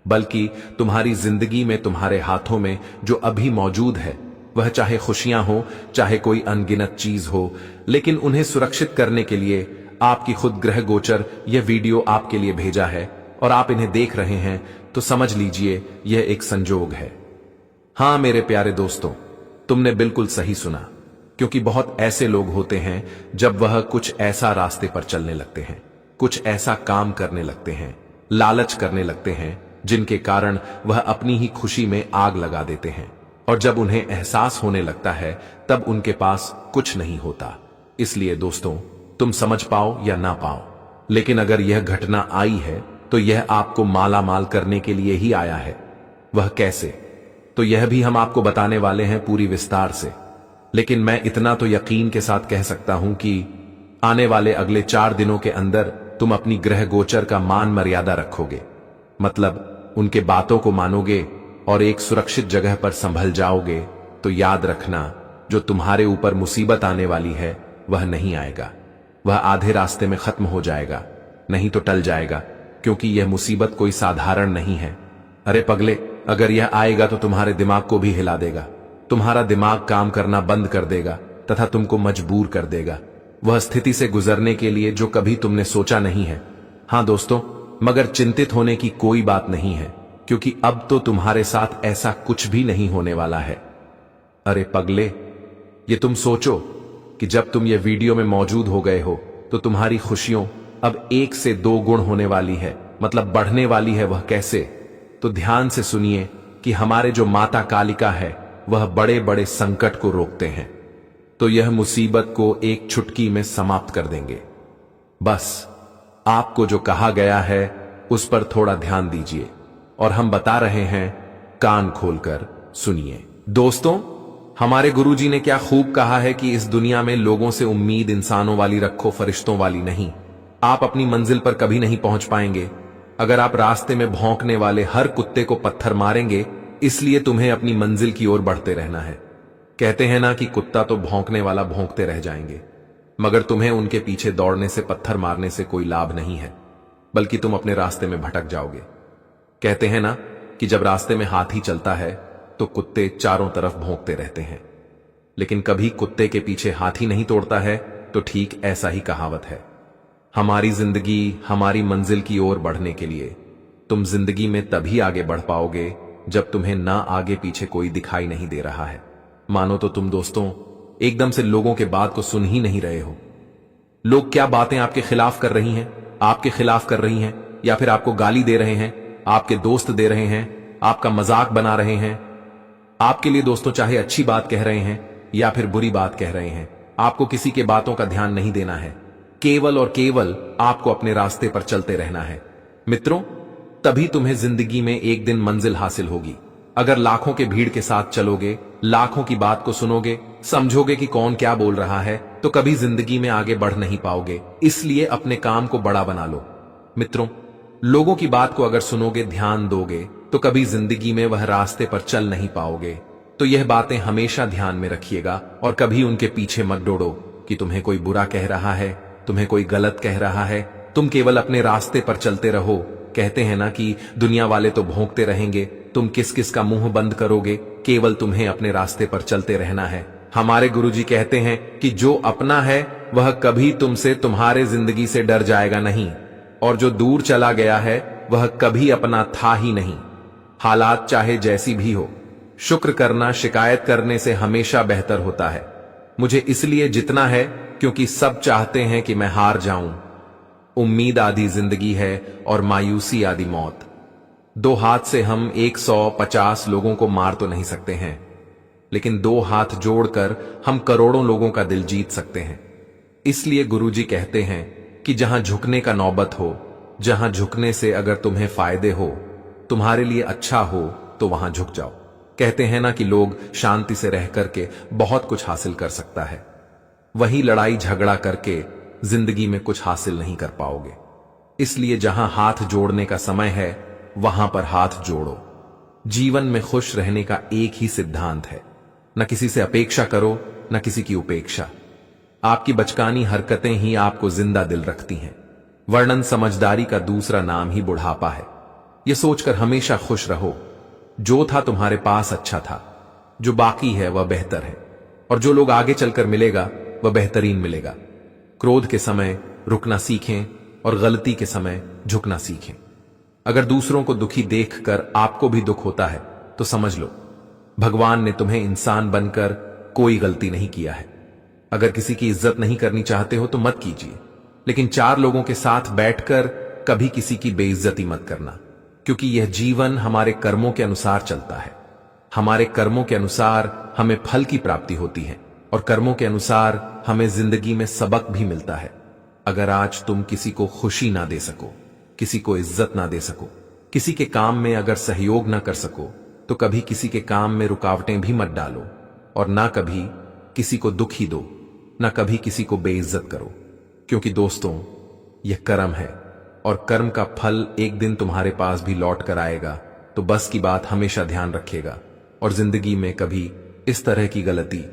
बल्कि तुम्हारी जिंदगी में तुम्हारे हाथों में जो अभी मौजूद है, वह चाहे खुशियां हो चाहे कोई अनगिनत चीज हो, लेकिन उन्हें सुरक्षित करने के लिए आपकी खुद ग्रह गोचर यह वीडियो आपके लिए भेजा है और आप इन्हें देख रहे हैं तो समझ लीजिए यह एक संजोग है। हां मेरे प्यारे दोस्तों, तुमने बिल्कुल सही सुना, क्योंकि बहुत ऐसे लोग होते हैं जब वह कुछ ऐसा रास्ते पर चलने लगते हैं, कुछ ऐसा काम करने लगते हैं, लालच करने लगते हैं, जिनके कारण वह अपनी ही खुशी में आग लगा देते हैं, और जब उन्हें एहसास होने लगता है तब उनके पास कुछ नहीं होता। इसलिए दोस्तों, तुम समझ पाओ या ना पाओ, लेकिन अगर यह घटना आई है तो यह आपको माला माल करने के लिए ही आया है। वह कैसे, तो यह भी हम आपको बताने वाले हैं पूरी विस्तार से। लेकिन मैं इतना तो यकीन के साथ कह सकता हूं कि आने वाले अगले 4 दिनों के अंदर तुम अपनी ग्रह गोचर का मान मर्यादा रखोगे, मतलब उनके बातों को मानोगे और एक सुरक्षित जगह पर संभल जाओगे, तो याद रखना जो तुम्हारे ऊपर मुसीबत आने वाली है वह नहीं आएगा, वह आधे रास्ते में खत्म हो जाएगा, नहीं तो टल जाएगा, क्योंकि यह मुसीबत कोई साधारण नहीं है। अरे पगले, अगर यह आएगा तो तुम्हारे दिमाग को भी हिला देगा, तुम्हारा दिमाग काम करना बंद कर देगा तथा तुमको मजबूर कर देगा वह स्थिति से गुजरने के लिए जो कभी तुमने सोचा नहीं है। हां दोस्तों, मगर चिंतित होने की कोई बात नहीं है, क्योंकि अब तो तुम्हारे साथ ऐसा कुछ भी नहीं होने वाला है। अरे पगले, ये तुम सोचो कि जब तुम ये वीडियो में मौजूद हो गए हो तो तुम्हारी खुशियों अब 1 से 2 गुण होने वाली है, मतलब बढ़ने वाली है। वह कैसे, तो ध्यान से सुनिए कि हमारे जो माता कालिका है वह बड़े बड़े संकट को रोकते हैं, तो यह मुसीबत को एक चुटकी में समाप्त कर देंगे। बस आपको जो कहा गया है उस पर थोड़ा ध्यान दीजिए और हम बता रहे हैं, कान खोलकर सुनिए। दोस्तों, हमारे गुरुजी ने क्या खूब कहा है कि इस दुनिया में लोगों से उम्मीद इंसानों वाली रखो, फरिश्तों वाली नहीं। आप अपनी मंजिल पर कभी नहीं पहुंच पाएंगे अगर आप रास्ते में भौंकने वाले हर कुत्ते को पत्थर मारेंगे। इसलिए तुम्हें अपनी मंजिल की ओर बढ़ते रहना है। कहते हैं ना कि कुत्ता तो भौंकने वाला भौंकते रह जाएंगे, मगर तुम्हें उनके पीछे दौड़ने से, पत्थर मारने से कोई लाभ नहीं है, बल्कि तुम अपने रास्ते में भटक जाओगे। कहते हैं ना कि जब रास्ते में हाथी चलता है तो कुत्ते चारों तरफ भौंकते रहते हैं, लेकिन कभी कुत्ते के पीछे हाथी नहीं तोड़ता है। तो ठीक ऐसा ही कहावत है। हमारी जिंदगी, हमारी मंजिल की ओर बढ़ने के लिए तुम जिंदगी में तभी आगे बढ़ पाओगे जब तुम्हें ना आगे पीछे कोई दिखाई नहीं दे रहा है। मानो तो तुम दोस्तों एकदम से लोगों के बात को सुन ही नहीं रहे हो। लोग क्या बातें आपके खिलाफ कर रही हैं, आपके खिलाफ कर रही हैं, या फिर आपको गाली दे रहे हैं, आपके दोस्त दे रहे हैं, आपका मजाक बना रहे हैं। आपके लिए दोस्तों चाहे अच्छी बात कह रहे हैं या फिर बुरी बात कह रहे हैं, आपको किसी के बातों का ध्यान नहीं देना है। केवल और केवल आपको अपने रास्ते पर चलते रहना है। मित्रों, तभी तुम्हें जिंदगी में एक दिन मंजिल हासिल होगी। अगर लाखों के भीड़ के साथ चलोगे, लाखों की बात को सुनोगे, समझोगे कि कौन क्या बोल रहा है, तो कभी जिंदगी में आगे बढ़ नहीं पाओगे। इसलिए अपने काम को बड़ा बना लो। मित्रों, लोगों की बात को अगर सुनोगे, ध्यान दोगे, तो कभी जिंदगी में वह रास्ते पर चल नहीं पाओगे। तो यह बातें हमेशा ध्यान में रखिएगा और कभी उनके पीछे मत दौड़ो कि तुम्हें कोई बुरा कह रहा है, तुम्हें कोई गलत कह रहा है। तुम केवल अपने रास्ते पर चलते रहो। कहते हैं ना कि दुनिया वाले तो भौंकते रहेंगे, तुम किस किस का मुंह बंद करोगे। केवल तुम्हें अपने रास्ते पर चलते रहना है। हमारे गुरुजी कहते हैं कि जो अपना है वह कभी तुमसे, तुम्हारे जिंदगी से डर जाएगा नहीं, और जो दूर चला गया है वह कभी अपना था ही नहीं। हालात चाहे जैसी भी हो, शुक्र करना शिकायत करने से हमेशा बेहतर होता है। मुझे इसलिए जितना है क्योंकि सब चाहते हैं कि मैं हार जाऊं। उम्मीद आधी जिंदगी है और मायूसी आधी मौत। दो हाथ से हम 150 लोगों को मार तो नहीं सकते हैं, लेकिन दो हाथ जोड़कर हम करोड़ों लोगों का दिल जीत सकते हैं। इसलिए गुरुजी कहते हैं कि जहां झुकने का नौबत हो, जहां झुकने से अगर तुम्हें फायदे हो, तुम्हारे लिए अच्छा हो, तो वहां झुक जाओ। कहते हैं ना कि लोग शांति से रह करके बहुत कुछ हासिल कर सकता है, वहीं लड़ाई झगड़ा करके जिंदगी में कुछ हासिल नहीं कर पाओगे। इसलिए जहां हाथ जोड़ने का समय है वहां पर हाथ जोड़ो। जीवन में खुश रहने का एक ही सिद्धांत है, न किसी से अपेक्षा करो, न किसी की उपेक्षा। आपकी बचकानी हरकतें ही आपको जिंदा दिल रखती हैं। वर्णन समझदारी का दूसरा नाम ही बुढ़ापा है। यह सोचकर हमेशा खुश रहो, जो था तुम्हारे पास अच्छा था, जो बाकी है वह बेहतर है, और जो लोग आगे चलकर मिलेगा वह बेहतरीन मिलेगा। क्रोध के समय रुकना सीखें और गलती के समय झुकना सीखें। अगर दूसरों को दुखी देखकर आपको भी दुख होता है तो समझ लो भगवान ने तुम्हें इंसान बनकर कोई गलती नहीं किया है। अगर किसी की इज्जत नहीं करनी चाहते हो तो मत कीजिए, लेकिन चार लोगों के साथ बैठकर कभी किसी की बेइज्जती मत करना, क्योंकि यह जीवन हमारे कर्मों के अनुसार चलता है। हमारे कर्मों के अनुसार हमें फल की प्राप्ति होती है, और कर्मों के अनुसार हमें जिंदगी में सबक भी मिलता है। अगर आज तुम किसी को खुशी ना दे सको, किसी को इज्जत ना दे सको, किसी के काम में अगर सहयोग ना कर सको, तो कभी किसी के काम में रुकावटें भी मत डालो, और ना कभी किसी को दुख ही दो, ना कभी किसी को बेइज्जत करो। क्योंकि दोस्तों, यह कर्म है और कर्म का फल एक दिन तुम्हारे पास भी लौट कर आएगा। तो बस की बात हमेशा ध्यान रखिएगा, और जिंदगी में कभी इस तरह की गलती,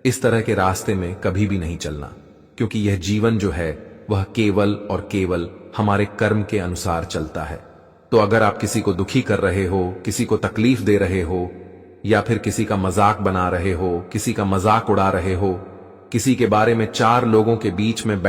इस तरह के रास्ते में कभी भी नहीं चलना, क्योंकि यह जीवन जो है वह केवल और केवल हमारे कर्म के अनुसार चलता है। तो अगर आप किसी को दुखी कर रहे हो, किसी को तकलीफ दे रहे हो, या फिर किसी का मजाक बना रहे हो, किसी का मजाक उड़ा रहे हो, किसी के बारे में चार लोगों के बीच में